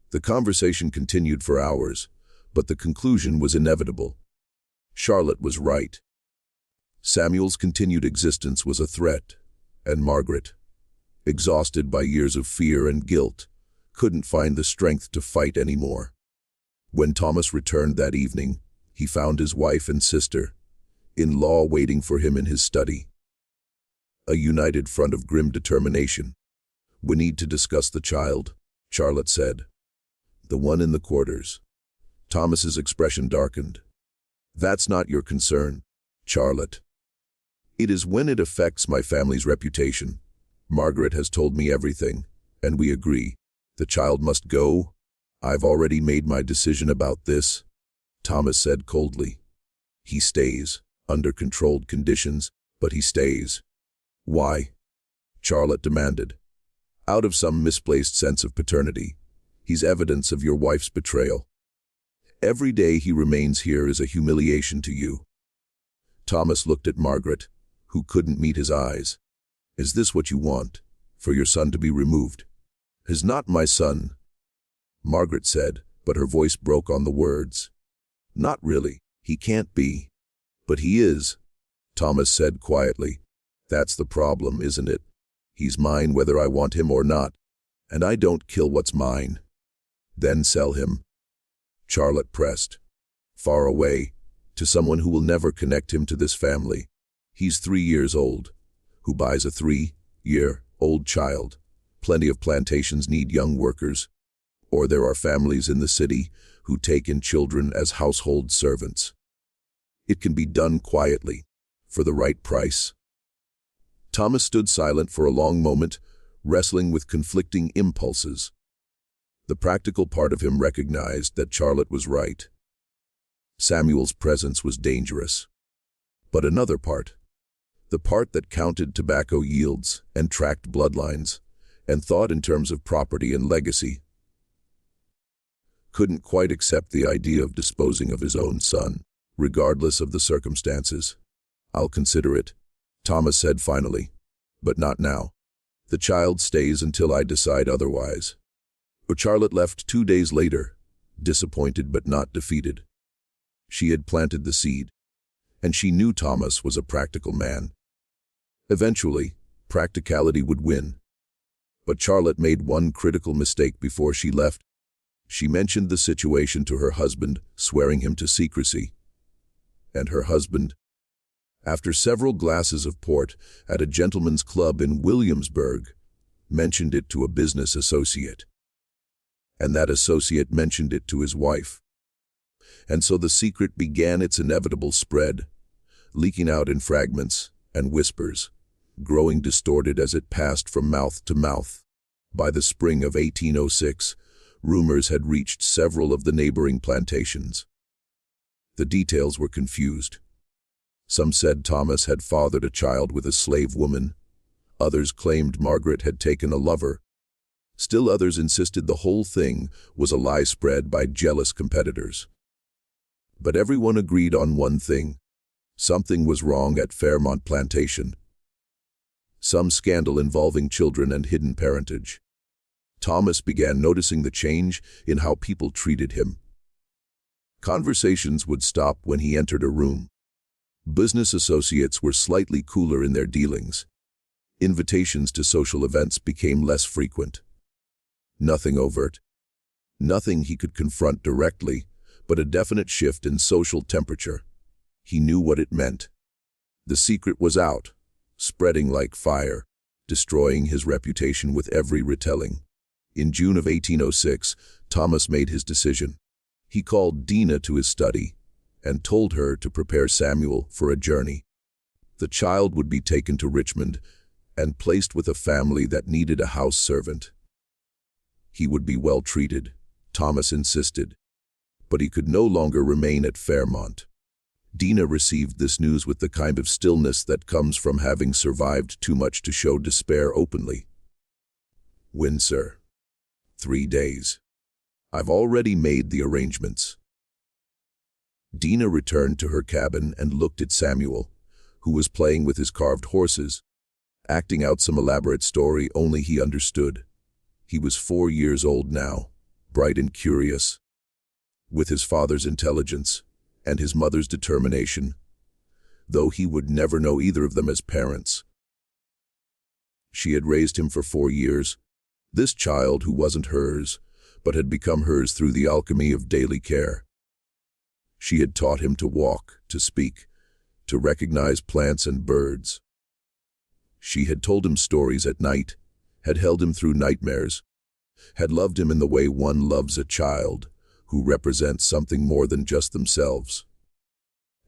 The conversation continued for hours, but the conclusion was inevitable. Charlotte was right. Samuel's continued existence was a threat, and Margaret, exhausted by years of fear and guilt, couldn't find the strength to fight anymore. When Thomas returned that evening, he found his wife and sister-in-law waiting for him in his study. A united front of grim determination. We need to discuss the child, Charlotte said. The one in the quarters. Thomas's expression darkened. That's not your concern, Charlotte. It is when it affects my family's reputation. Margaret has told me everything, and we agree. The child must go. I've already made my decision about this, Thomas said coldly. He stays, under controlled conditions, but he stays. Why? Charlotte demanded. Out of some misplaced sense of paternity. He's evidence of your wife's betrayal. Every day he remains here is a humiliation to you. Thomas looked at Margaret, who couldn't meet his eyes. Is this what you want, for your son to be removed? He's not my son, Margaret said, but her voice broke on the words. Not really, he can't be. But he is, Thomas said quietly. That's the problem, isn't it? He's mine whether I want him or not, and I don't kill what's mine. Then sell him. Charlotte pressed. Far away, to someone who will never connect him to this family. He's 3 years old. Who buys a 3-year-old child? Plenty of plantations need young workers. Or there are families in the city who take in children as household servants. It can be done quietly, for the right price. Thomas stood silent for a long moment, wrestling with conflicting impulses. The practical part of him recognized that Charlotte was right. Samuel's presence was dangerous. But another part, the part that counted tobacco yields and tracked bloodlines, and thought in terms of property and legacy, couldn't quite accept the idea of disposing of his own son, regardless of the circumstances. I'll consider it, Thomas said finally, but not now. The child stays until I decide otherwise. Charlotte left 2 days later, disappointed but not defeated. She had planted the seed, and she knew Thomas was a practical man. Eventually, practicality would win. But Charlotte made one critical mistake before she left. She mentioned the situation to her husband, swearing him to secrecy. And her husband, after several glasses of port at a gentleman's club in Williamsburg, mentioned it to a business associate. And that associate mentioned it to his wife. And so the secret began its inevitable spread, leaking out in fragments and whispers, growing distorted as it passed from mouth to mouth. By the spring of 1806, rumors had reached several of the neighboring plantations. The details were confused. Some said Thomas had fathered a child with a slave woman. Others claimed Margaret had taken a lover. Still others insisted the whole thing was a lie spread by jealous competitors. But everyone agreed on one thing. Something was wrong at Fairmont Plantation. Some scandal involving children and hidden parentage. Thomas began noticing the change in how people treated him. Conversations would stop when he entered a room. Business associates were slightly cooler in their dealings. Invitations to social events became less frequent. Nothing overt. Nothing he could confront directly, but a definite shift in social temperature. He knew what it meant. The secret was out, spreading like fire, destroying his reputation with every retelling. In June of 1806, Thomas made his decision. He called Dinah to his study and told her to prepare Samuel for a journey. The child would be taken to Richmond and placed with a family that needed a house servant. He would be well treated, Thomas insisted, but he could no longer remain at Fairmont. Dinah received this news with the kind of stillness that comes from having survived too much to show despair openly. "When, sir?" "3 days. I've already made the arrangements." Dinah returned to her cabin and looked at Samuel, who was playing with his carved horses, acting out some elaborate story only he understood. He was 4 years old now, bright and curious. With his father's intelligence and his mother's determination, though he would never know either of them as parents. She had raised him for 4 years, this child who wasn't hers, but had become hers through the alchemy of daily care. She had taught him to walk, to speak, to recognize plants and birds. She had told him stories at night, had held him through nightmares, had loved him in the way one loves a child, who represents something more than just themselves.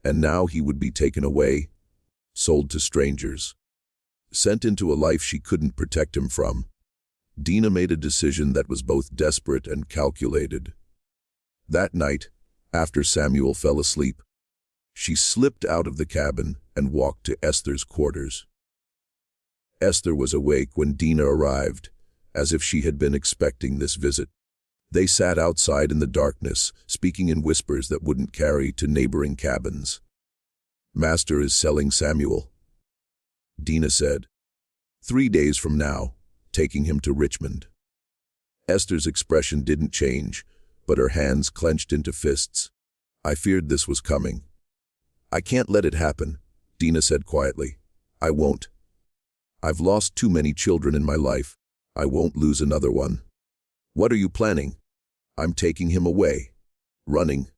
And now he would be taken away, sold to strangers, sent into a life she couldn't protect him from. Dinah made a decision that was both desperate and calculated. That night, after Samuel fell asleep, she slipped out of the cabin and walked to Esther's quarters. Esther was awake when Dinah arrived, as if she had been expecting this visit. They sat outside in the darkness, speaking in whispers that wouldn't carry to neighboring cabins. "Master is selling Samuel," Dinah said. 3 days from now, taking him to Richmond. Esther's expression didn't change, but her hands clenched into fists. "I feared this was coming." "I can't let it happen," Dinah said quietly. "I won't. I've lost too many children in my life. I won't lose another one." "What are you planning?" "I'm taking him away. Running."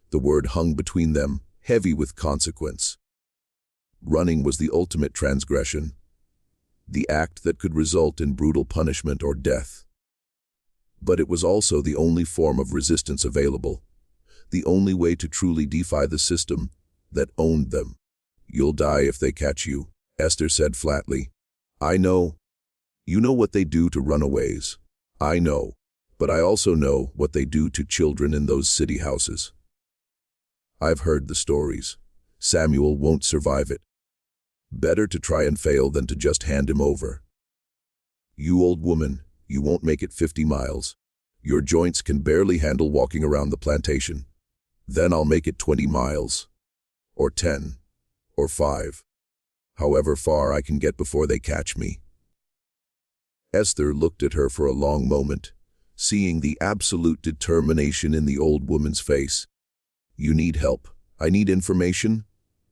The word hung between them, heavy with consequence. Running was the ultimate transgression, the act that could result in brutal punishment or death. But it was also the only form of resistance available, the only way to truly defy the system that owned them. "You'll die if they catch you," Esther said flatly. "I know. You know what they do to runaways. I know. But I also know what they do to children in those city houses. I've heard the stories. Samuel won't survive it. Better to try and fail than to just hand him over. You old woman, you won't make it 50 miles. Your joints can barely handle walking around the plantation. Then I'll make it 20 miles. Or 10. Or 5. However far I can get before they catch me." Esther looked at her for a long moment, seeing the absolute determination in the old woman's face. "You need help. I need information.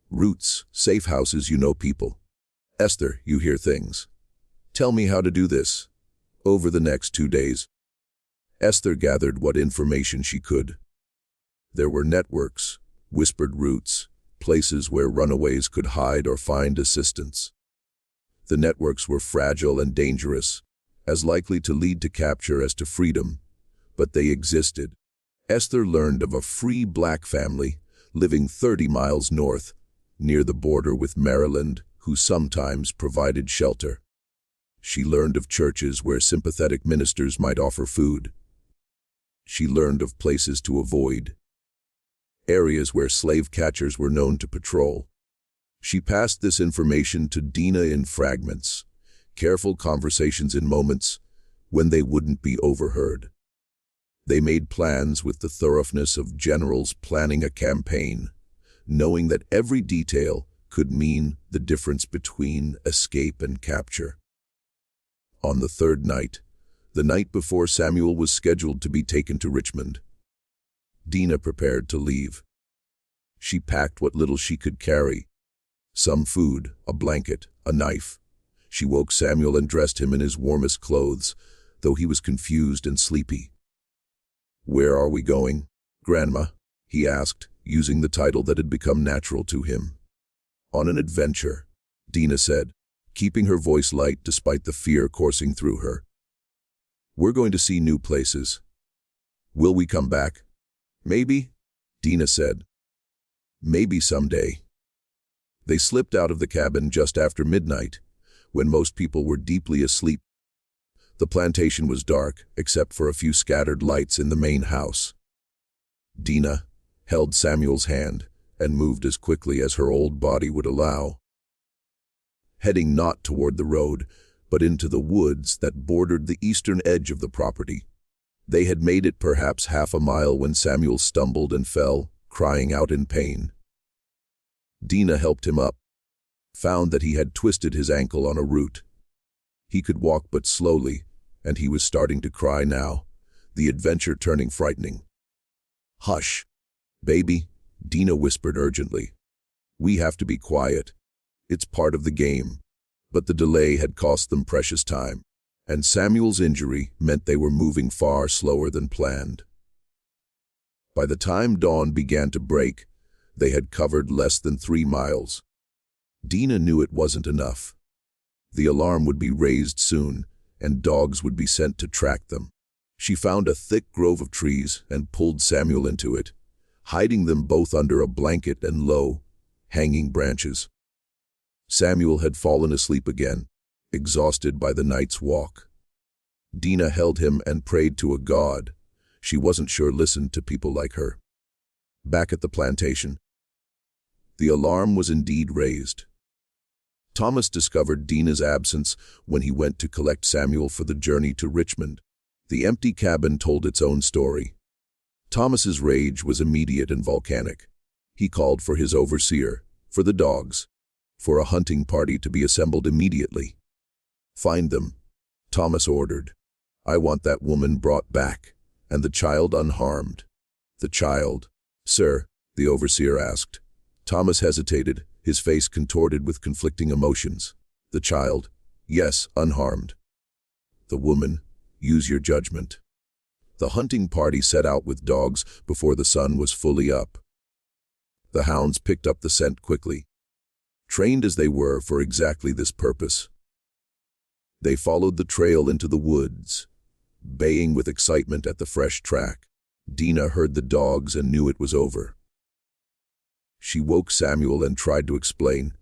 Routes, safe houses, you know people. Esther, you hear things. Tell me how to do this." Over the next 2 days, Esther gathered what information she could. There were networks, whispered routes, places where runaways could hide or find assistance. The networks were fragile and dangerous, as likely to lead to capture as to freedom, but they existed. Esther learned of a free black family living 30 miles north, near the border with Maryland, who sometimes provided shelter. She learned of churches where sympathetic ministers might offer food. She learned of places to avoid. areas where slave catchers were known to patrol. She passed this information to Dina in fragments, careful conversations in moments when they wouldn't be overheard. They made plans with the thoroughness of generals planning a campaign, knowing that every detail could mean the difference between escape and capture. On the third night, the night before Samuel was scheduled to be taken to Richmond, Dina prepared to leave. She packed what little she could carry: some food, a blanket, a knife. She woke Samuel and dressed him in his warmest clothes, though he was confused and sleepy. "Where are we going, Grandma?" he asked, using the title that had become natural to him. "On an adventure," Dina said, keeping her voice light despite the fear coursing through her. "We're going to see new places. Will we come back?" "Maybe," Dina said. "Maybe someday." They slipped out of the cabin just after midnight, when most people were deeply asleep. The plantation was dark, except for a few scattered lights in the main house. Dina held Samuel's hand and moved as quickly as her old body would allow, heading not toward the road, but into the woods that bordered the eastern edge of the property. They had made it perhaps half a mile when Samuel stumbled and fell, crying out in pain. Dina helped him up, found that he had twisted his ankle on a root. He could walk but slowly, and he was starting to cry now, the adventure turning frightening. "Hush, baby," Dina whispered urgently. "We have to be quiet. It's part of the game." But the delay had cost them precious time, and Samuel's injury meant they were moving far slower than planned. By the time dawn began to break, they had covered less than 3 miles. Dina knew it wasn't enough. The alarm would be raised soon, and dogs would be sent to track them. She found a thick grove of trees and pulled Samuel into it, hiding them both under a blanket and low, hanging branches. Samuel had fallen asleep again, exhausted by the night's walk. Dina held him and prayed to a God she wasn't sure listened to people like her. Back at the plantation, the alarm was indeed raised. Thomas discovered Dina's absence when he went to collect Samuel for the journey to Richmond. The empty cabin told its own story. Thomas's rage was immediate and volcanic. He called for his overseer, for the dogs, for a hunting party to be assembled immediately. "Find them," Thomas ordered. "I want that woman brought back, and the child unharmed." "The child, sir?" the overseer asked. Thomas hesitated, his face contorted with conflicting emotions. "The child, yes, unharmed. The woman, use your judgment." The hunting party set out with dogs before the sun was fully up. The hounds picked up the scent quickly, trained as they were for exactly this purpose. They followed the trail into the woods, baying with excitement at the fresh track. Dina heard the dogs and knew it was over. She woke Samuel and tried to explain,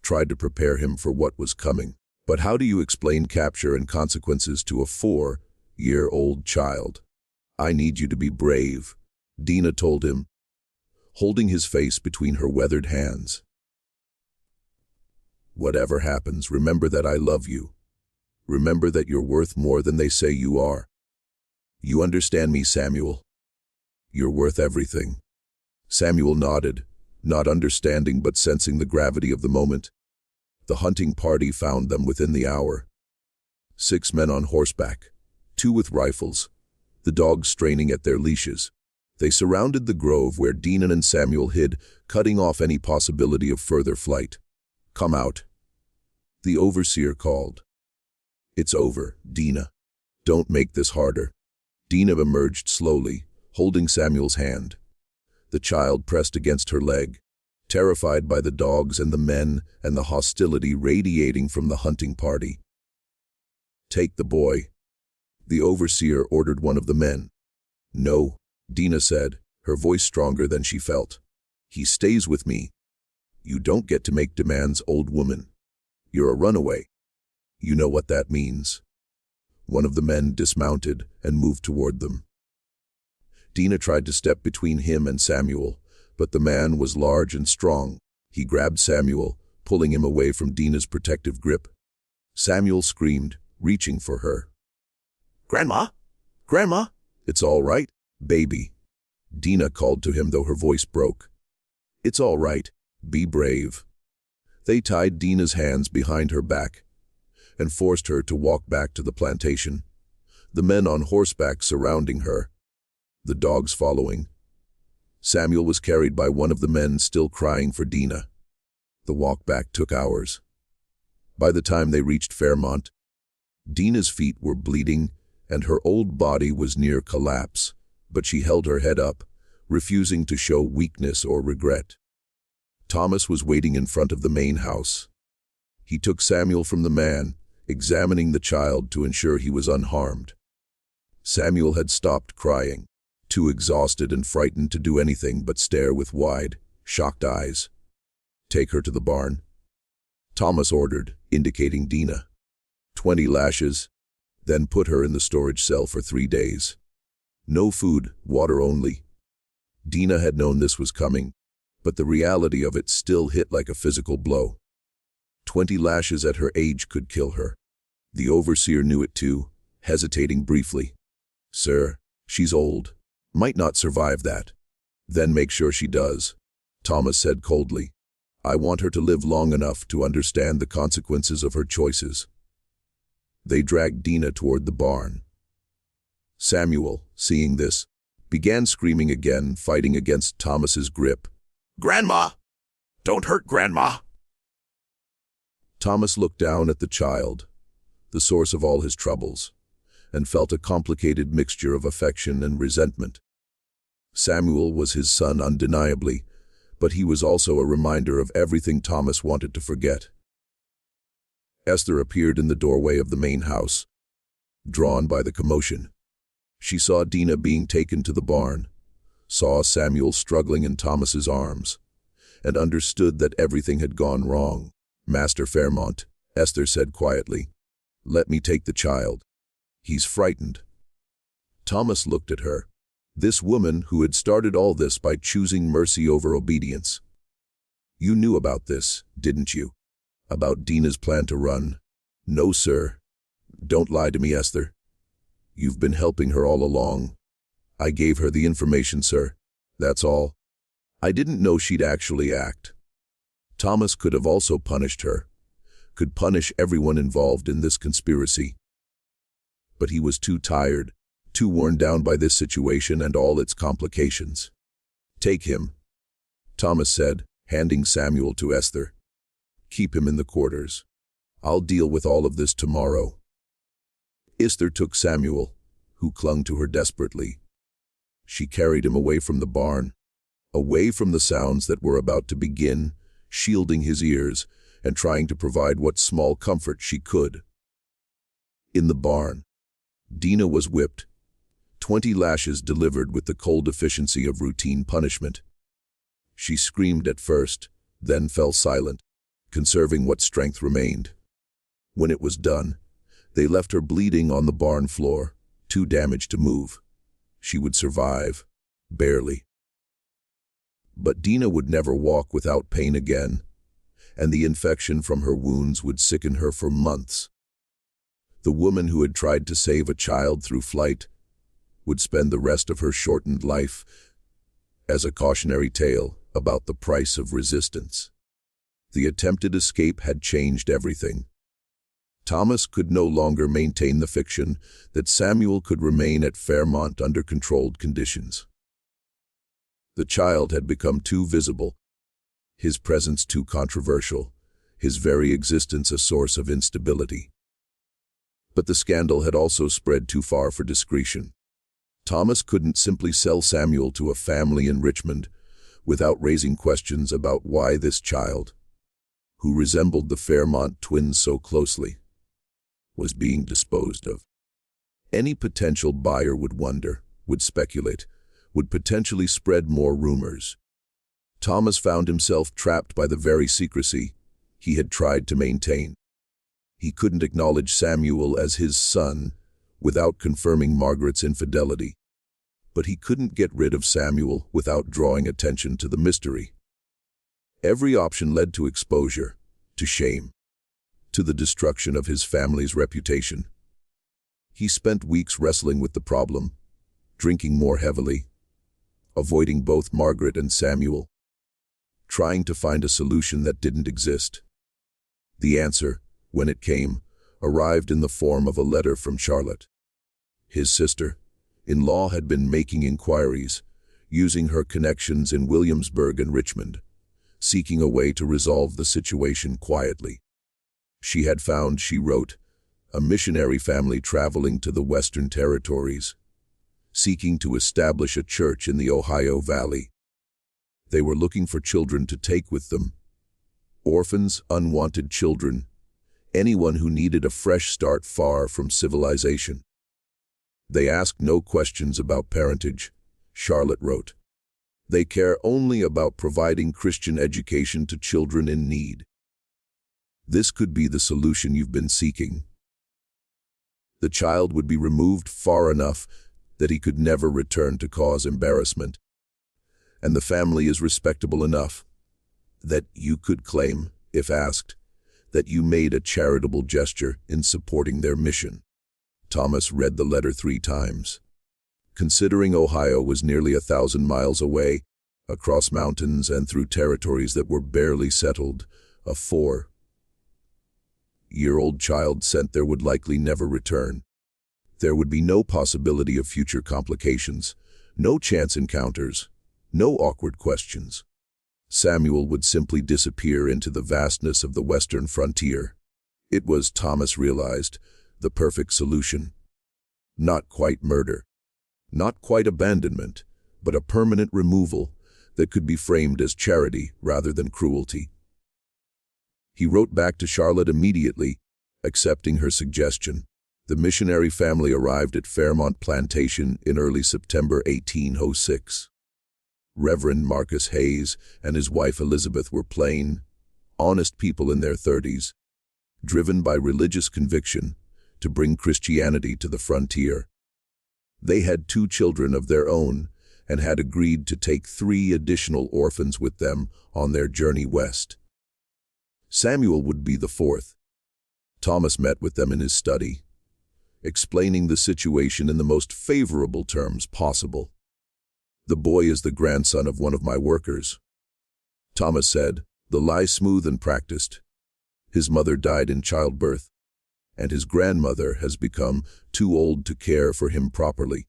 tried to prepare him for what was coming. But how do you explain capture and consequences to a 4-year-old child? "I need you to be brave," Dina told him, holding his face between her weathered hands. "Whatever happens, remember that I love you. Remember that you're worth more than they say you are. You understand me, Samuel? You're worth everything." Samuel nodded, not understanding but sensing the gravity of the moment. The hunting party found them within the hour. 6 men on horseback, 2 with rifles, the dogs straining at their leashes. They surrounded the grove where Dina and Samuel hid, cutting off any possibility of further flight. "Come out," the overseer called. "It's over, Dina. Don't make this harder." Dina emerged slowly, holding Samuel's hand. The child pressed against her leg, terrified by the dogs and the men and the hostility radiating from the hunting party. "Take the boy," the overseer ordered one of the men. "No," Dina said, her voice stronger than she felt. "He stays with me. You don't get to make demands, old woman. You're a runaway. You know what that means." One of the men dismounted and moved toward them. Dina tried to step between him and Samuel, But the man was large and strong. He grabbed Samuel, pulling him away from Dina's protective grip. Samuel screamed, reaching for her. Grandma? Grandma? "It's all right, baby," Dina called to him, though her voice broke. "It's all right. Be brave." They tied Dina's hands behind her back and forced her to walk back to the plantation, the men on horseback surrounding her, the dogs following. Samuel was carried by one of the men, still crying for Dina. The walk back took hours. By the time they reached Fairmont, Dina's feet were bleeding and her old body was near collapse, but she held her head up, refusing to show weakness or regret. Thomas was waiting in front of the main house. He took Samuel from the man, examining the child to ensure he was unharmed. Samuel had stopped crying, too exhausted and frightened to do anything but stare with wide, shocked eyes. "Take her to the barn," Thomas ordered, indicating Dina. 20 lashes, then put her in the storage cell for 3 days. No food, water only. Dina had known this was coming, but the reality of it still hit like a physical blow. 20 lashes at her age could kill her. The overseer knew it too, hesitating briefly. "Sir, she's old. Might not survive that." "Then make sure she does," Thomas said coldly. "I want her to live long enough to understand the consequences of her choices." They dragged Dina toward the barn. Samuel, seeing this, began screaming again, fighting against Thomas's grip. Grandma! Don't hurt Grandma! Thomas looked down at the child, the source of all his troubles, and felt a complicated mixture of affection and resentment. Samuel was his son undeniably, but he was also a reminder of everything Thomas wanted to forget. Esther appeared in the doorway of the main house, drawn by the commotion. She saw Dina being taken to the barn, saw Samuel struggling in Thomas's arms, and understood that everything had gone wrong. "Master Fairmont," Esther said quietly, "let me take the child. He's frightened." Thomas looked at her, this woman who had started all this by choosing mercy over obedience. "You knew about this, didn't you? About Dina's plan to run?" "No, sir." "Don't lie to me, Esther. You've been helping her all along." "I gave her the information, sir. That's all. I didn't know she'd actually act." Thomas could have also punished her, could punish everyone involved in this conspiracy. But he was too tired, too worn down by this situation and all its complications. "Take him," Thomas said, handing Samuel to Esther. "Keep him in the quarters. I'll deal with all of this tomorrow." Esther took Samuel, who clung to her desperately. She carried him away from the barn, away from the sounds that were about to begin, shielding his ears and trying to provide what small comfort she could. In the barn, Dina was whipped, 20 lashes delivered with the cold efficiency of routine punishment. She screamed at first, then fell silent, conserving what strength remained. When it was done, they left her bleeding on the barn floor, too damaged to move. She would survive, barely. But Dina would never walk without pain again, and the infection from her wounds would sicken her for months. The woman who had tried to save a child through flight would spend the rest of her shortened life as a cautionary tale about the price of resistance. The attempted escape had changed everything. Thomas could no longer maintain the fiction that Samuel could remain at Fairmont under controlled conditions. The child had become too visible, his presence too controversial, his very existence a source of instability. But the scandal had also spread too far for discretion. Thomas couldn't simply sell Samuel to a family in Richmond without raising questions about why this child, who resembled the Fairmont twins so closely, was being disposed of. Any potential buyer would wonder, would speculate, would potentially spread more rumors. Thomas found himself trapped by the very secrecy he had tried to maintain. He couldn't acknowledge Samuel as his son without confirming Margaret's infidelity. But he couldn't get rid of Samuel without drawing attention to the mystery. Every option led to exposure, to shame, to the destruction of his family's reputation. He spent weeks wrestling with the problem, drinking more heavily, avoiding both Margaret and Samuel, trying to find a solution that didn't exist. The answer, when it came, arrived in the form of a letter from Charlotte. His sister-in-law had been making inquiries, using her connections in Williamsburg and Richmond, seeking a way to resolve the situation quietly. She had found, she wrote, a missionary family traveling to the Western Territories, seeking to establish a church in the Ohio Valley. They were looking for children to take with them. Orphans, unwanted children, anyone who needed a fresh start far from civilization. They ask no questions about parentage, Charlotte wrote. They care only about providing Christian education to children in need. This could be the solution you've been seeking. The child would be removed far enough that he could never return to cause embarrassment. And the family is respectable enough that you could claim, if asked, that you made a charitable gesture in supporting their mission. Thomas read the letter 3 times. Considering Ohio was nearly 1,000 miles away, across mountains and through territories that were barely settled, a 4-year-old child sent there would likely never return. There would be no possibility of future complications, no chance encounters, no awkward questions. Samuel would simply disappear into the vastness of the western frontier. It was, Thomas realized, the perfect solution. Not quite murder, not quite abandonment, but a permanent removal that could be framed as charity rather than cruelty. He wrote back to Charlotte immediately, accepting her suggestion. The missionary family arrived at Fairmont Plantation in early September 1806. Reverend Marcus Hayes and his wife Elizabeth were plain, honest people in their 30s, driven by religious conviction to bring Christianity to the frontier. They had 2 children of their own and had agreed to take 3 additional orphans with them on their journey west. Samuel would be the 4th. Thomas met with them in his study, explaining the situation in the most favorable terms possible. The boy is the grandson of one of my workers. Thomas said, the lie smooth and practiced. His mother died in childbirth, and his grandmother has become too old to care for him properly.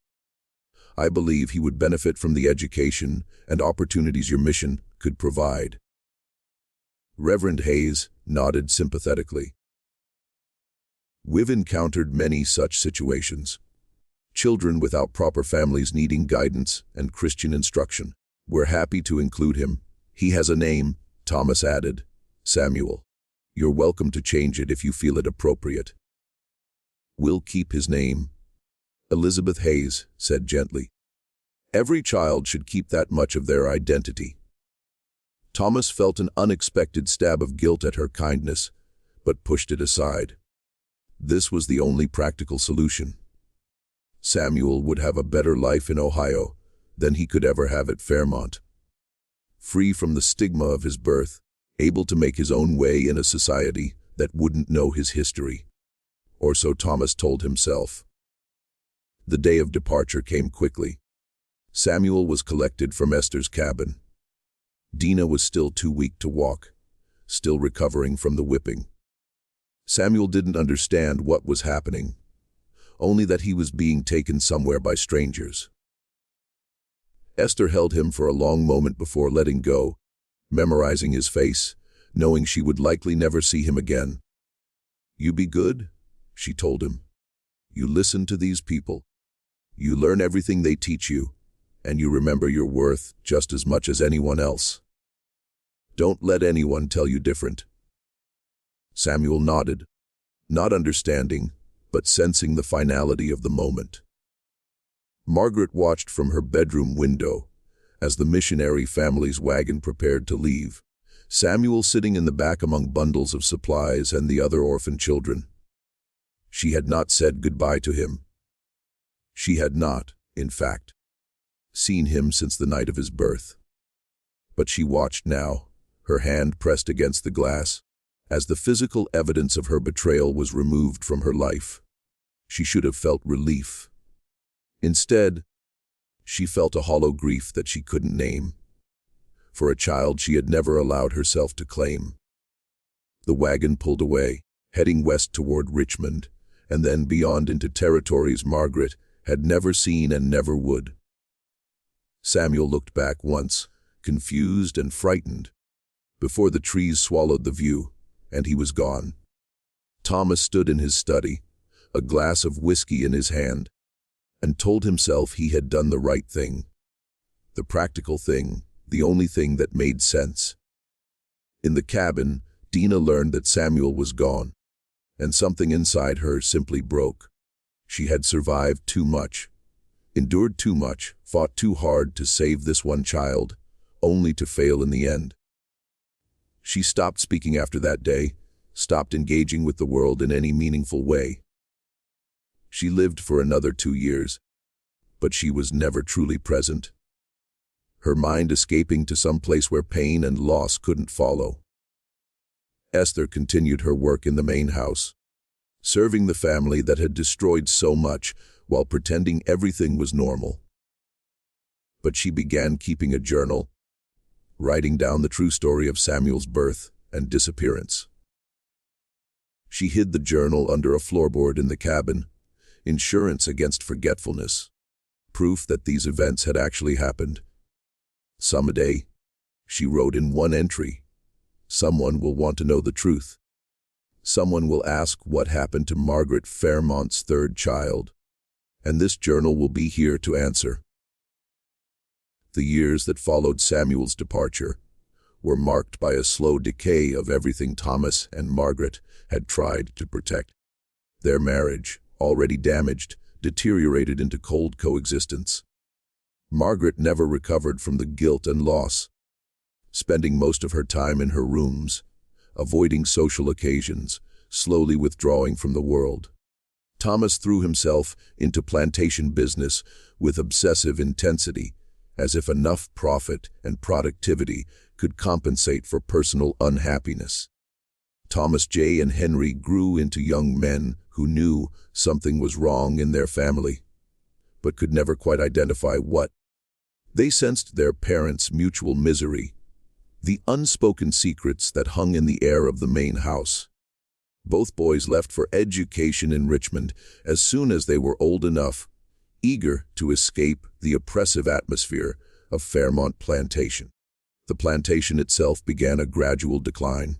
I believe he would benefit from the education and opportunities your mission could provide. Reverend Hayes nodded sympathetically. We've encountered many such situations. Children without proper families needing guidance and Christian instruction. We're happy to include him. He has a name, Thomas added, Samuel. You're welcome to change it if you feel it appropriate. We'll keep his name. Elizabeth Hayes said gently. Every child should keep that much of their identity. Thomas felt an unexpected stab of guilt at her kindness, but pushed it aside. This was the only practical solution. Samuel would have a better life in Ohio than he could ever have at Fairmont. Free from the stigma of his birth, able to make his own way in a society that wouldn't know his history. Or so Thomas told himself. The day of departure came quickly. Samuel was collected from Esther's cabin. Dina was still too weak to walk, still recovering from the whipping. Samuel didn't understand what was happening, only that he was being taken somewhere by strangers. Esther held him for a long moment before letting go, memorizing his face, knowing she would likely never see him again. You be good, she told him. You listen to these people. You learn everything they teach you, and you remember your worth just as much as anyone else. Don't let anyone tell you different. Samuel nodded, not understanding, but sensing the finality of the moment. Margaret watched from her bedroom window as the missionary family's wagon prepared to leave, Samuel sitting in the back among bundles of supplies and the other orphan children. She had not said goodbye to him. She had not, in fact. seen him since the night of his birth. But she watched now, her hand pressed against the glass, as the physical evidence of her betrayal was removed from her life. She should have felt relief. Instead, she felt a hollow grief that she couldn't name, for a child she had never allowed herself to claim. The wagon pulled away, heading west toward Richmond, and then beyond into territories Margaret had never seen and never would. Samuel looked back once, confused and frightened, before the trees swallowed the view, and he was gone. Thomas stood in his study, a glass of whiskey in his hand, and told himself he had done the right thing. The practical thing, the only thing that made sense. In the cabin, Dina learned that Samuel was gone, and something inside her simply broke. She had survived too much, endured too much, fought too hard to save this one child, only to fail in the end. She stopped speaking after that day, stopped engaging with the world in any meaningful way. She lived for another 2 years, but she was never truly present, her mind escaping to some place where pain and loss couldn't follow. Esther continued her work in the main house, serving the family that had destroyed so much while pretending everything was normal. But she began keeping a journal, writing down the true story of Samuel's birth and disappearance. She hid the journal under a floorboard in the cabin, insurance against forgetfulness, proof that these events had actually happened. Someday, she wrote in one entry, someone will want to know the truth. Someone will ask what happened to Margaret Fairmont's third child, and this journal will be here to answer. The years that followed Samuel's departure were marked by a slow decay of everything Thomas and Margaret had tried to protect. Their marriage, already damaged, deteriorated into cold coexistence. Margaret never recovered from the guilt and loss, spending most of her time in her rooms, avoiding social occasions, slowly withdrawing from the world. Thomas threw himself into plantation business with obsessive intensity, as if enough profit and productivity could compensate for personal unhappiness. Thomas J. and Henry grew into young men who knew something was wrong in their family, but could never quite identify what. They sensed their parents' mutual misery, the unspoken secrets that hung in the air of the main house. Both boys left for education in Richmond as soon as they were old enough, eager to escape the oppressive atmosphere of Fairmont Plantation. The plantation itself began a gradual decline.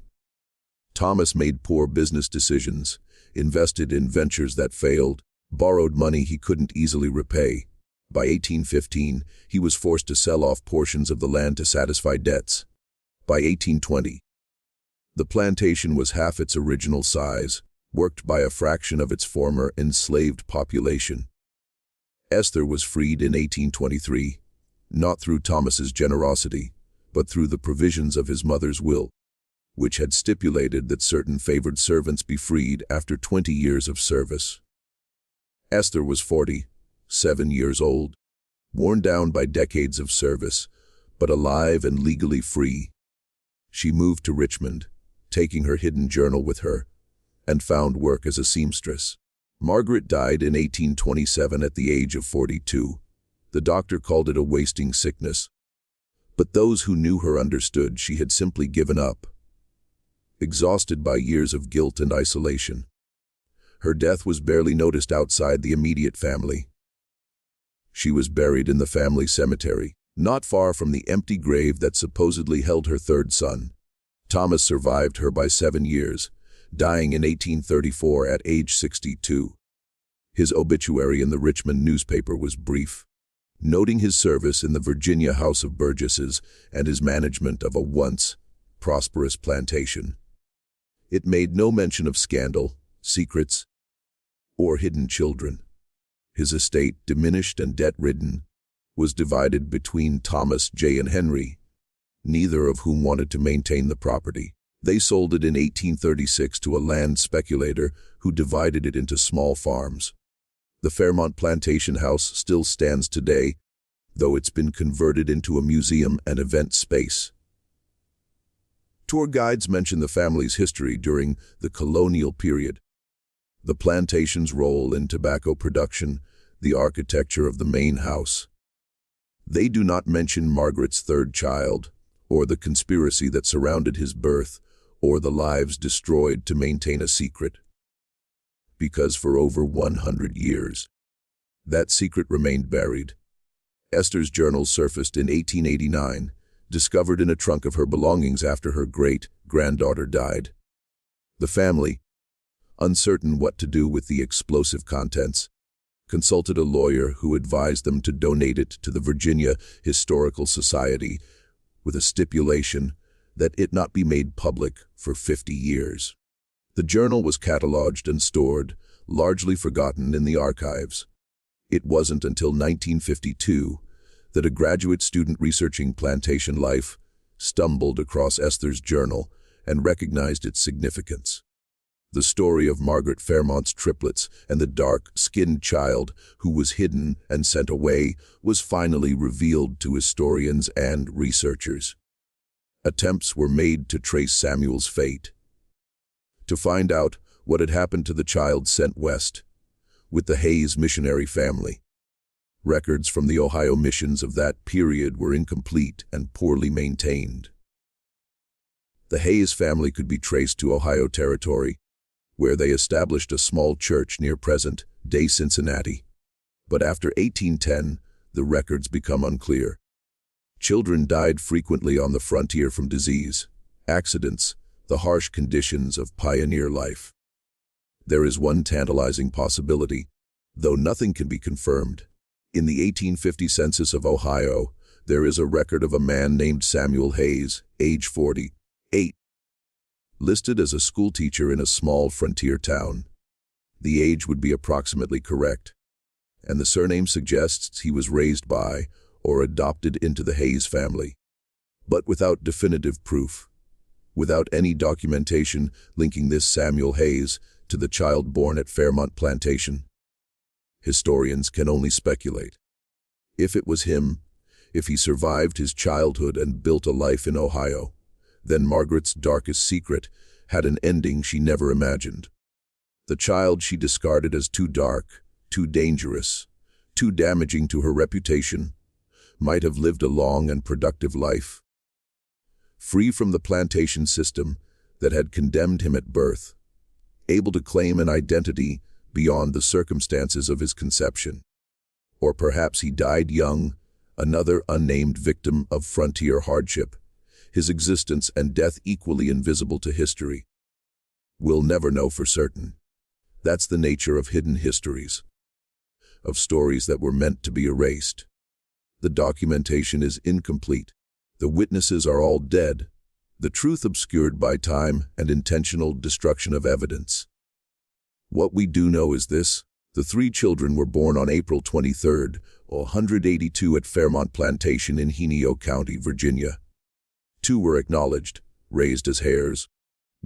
Thomas made poor business decisions, invested in ventures that failed, borrowed money he couldn't easily repay. By 1815, he was forced to sell off portions of the land to satisfy debts. By 1820, the plantation was half its original size, worked by a fraction of its former enslaved population. Esther was freed in 1823, not through Thomas's generosity, but through the provisions of his mother's will, which had stipulated that certain favored servants be freed after 20 years of service. Esther was 47 years old, worn down by decades of service, but alive and legally free. She moved to Richmond, taking her hidden journal with her, and found work as a seamstress. Margaret died in 1827 at the age of 42. The doctor called it a wasting sickness, but those who knew her understood she had simply given up, exhausted by years of guilt and isolation. Her death was barely noticed outside the immediate family. She was buried in the family cemetery, not far from the empty grave that supposedly held her third son. Thomas survived her by 7 years, dying in 1834 at age 62. His obituary in the Richmond newspaper was brief, noting his service in the Virginia House of Burgesses and his management of a once prosperous plantation. It made no mention of scandal, secrets, or hidden children. His estate, diminished and debt-ridden, was divided between Thomas J. and Henry, neither of whom wanted to maintain the property. They sold it in 1836 to a land speculator who divided it into small farms. The Fairmont Plantation house still stands today, though it's been converted into a museum and event space. Tour guides mention the family's history during the colonial period, the plantation's role in tobacco production, the architecture of the main house. They do not mention Margaret's third child, or the conspiracy that surrounded his birth, or the lives destroyed to maintain a secret. Because for over 100 years, that secret remained buried. Esther's journal surfaced in 1889, discovered in a trunk of her belongings after her great-granddaughter died. The family, uncertain what to do with the explosive contents, consulted a lawyer who advised them to donate it to the Virginia Historical Society with a stipulation that it not be made public for 50 years. The journal was catalogued and stored, largely forgotten in the archives. It wasn't until 1952 that a graduate student researching plantation life stumbled across Esther's journal and recognized its significance. The story of Margaret Fairmont's triplets and the dark-skinned child who was hidden and sent away was finally revealed to historians and researchers. Attempts were made to trace Samuel's fate, to find out what had happened to the child sent west with the Hayes missionary family. Records from the Ohio missions of that period were incomplete and poorly maintained. The Hayes family could be traced to Ohio Territory, where they established a small church near present-day Cincinnati. But after 1810, the records become unclear. Children died frequently on the frontier from disease, accidents, the harsh conditions of pioneer life. There is one tantalizing possibility, though nothing can be confirmed. In the 1850 census of Ohio, there is a record of a man named Samuel Hayes, age 48, listed as a schoolteacher in a small frontier town. The age would be approximately correct, and the surname suggests he was raised by or adopted into the Hayes family. But without definitive proof, without any documentation linking this Samuel Hayes to the child born at Fairmont Plantation, historians can only speculate. If it was him, if he survived his childhood and built a life in Ohio, then Margaret's darkest secret had an ending she never imagined. The child she discarded as too dark, too dangerous, too damaging to her reputation, might have lived a long and productive life, free from the plantation system that had condemned him at birth, able to claim an identity beyond the circumstances of his conception. Or perhaps he died young, another unnamed victim of frontier hardship, his existence and death equally invisible to history. We'll never know for certain. That's the nature of hidden histories, of stories that were meant to be erased. The documentation is incomplete. The witnesses are all dead, the truth obscured by time and intentional destruction of evidence. What we do know is this: the three children were born on April 23, 182 at Fairmont Plantation in Henio County, Virginia. 2 were acknowledged, raised as heirs,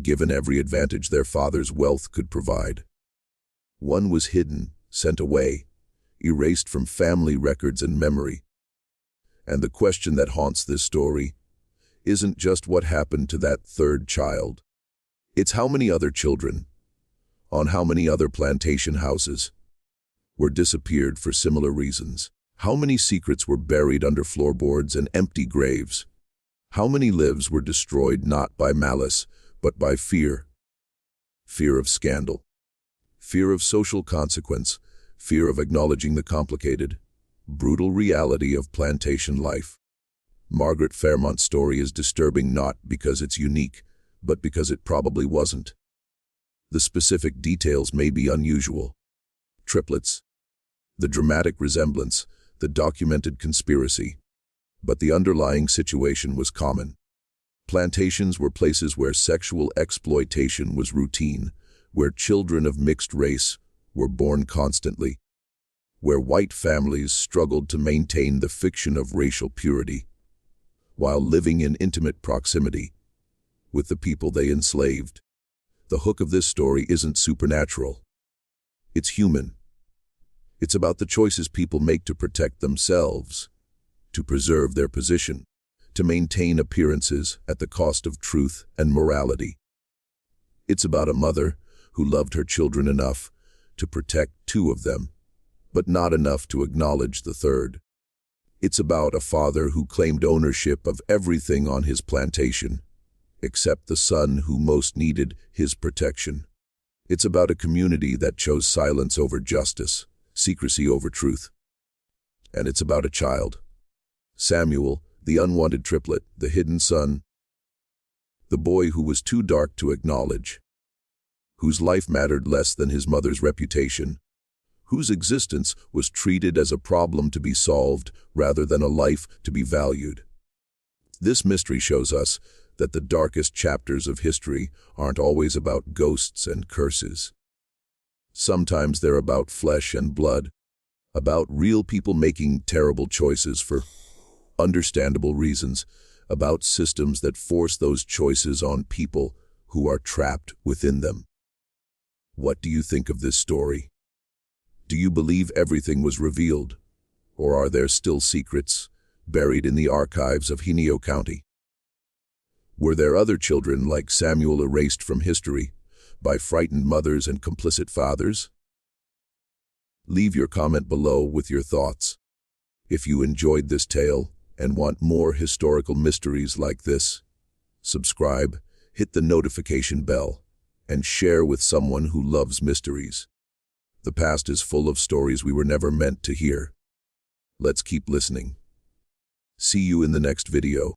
given every advantage their father's wealth could provide. 1 was hidden, sent away, erased from family records and memory. And the question that haunts this story isn't just what happened to that third child. It's how many other children, on how many other plantation houses, were disappeared for similar reasons. How many secrets were buried under floorboards and empty graves? How many lives were destroyed not by malice, but by fear? Fear of scandal, fear of social consequence, fear of acknowledging the complicated, brutal reality of plantation life. Margaret Fairmont's story is disturbing not because it's unique, but because it probably wasn't. The specific details may be unusual. Triplets, the dramatic resemblance, the documented conspiracy. But the underlying situation was common. Plantations were places where sexual exploitation was routine, where children of mixed race were born constantly, where white families struggled to maintain the fiction of racial purity, while living in intimate proximity with the people they enslaved. The hook of this story isn't supernatural. It's human. It's about the choices people make to protect themselves, to preserve their position, to maintain appearances at the cost of truth and morality. It's about a mother who loved her children enough to protect two of them, but not enough to acknowledge the third. It's about a father who claimed ownership of everything on his plantation, except the son who most needed his protection. It's about a community that chose silence over justice, secrecy over truth. And it's about a child. Samuel, the unwanted triplet, the hidden son, the boy who was too dark to acknowledge, whose life mattered less than his mother's reputation, whose existence was treated as a problem to be solved rather than a life to be valued. This mystery shows us that the darkest chapters of history aren't always about ghosts and curses. Sometimes they're about flesh and blood, about real people making terrible choices for understandable reasons, about systems that force those choices on people who are trapped within them. What do you think of this story? Do you believe everything was revealed, or are there still secrets buried in the archives of Henio County? Were there other children like Samuel erased from history by frightened mothers and complicit fathers? Leave your comment below with your thoughts. If you enjoyed this tale and want more historical mysteries like this, subscribe, hit the notification bell, and share with someone who loves mysteries. The past is full of stories we were never meant to hear. Let's keep listening. See you in the next video.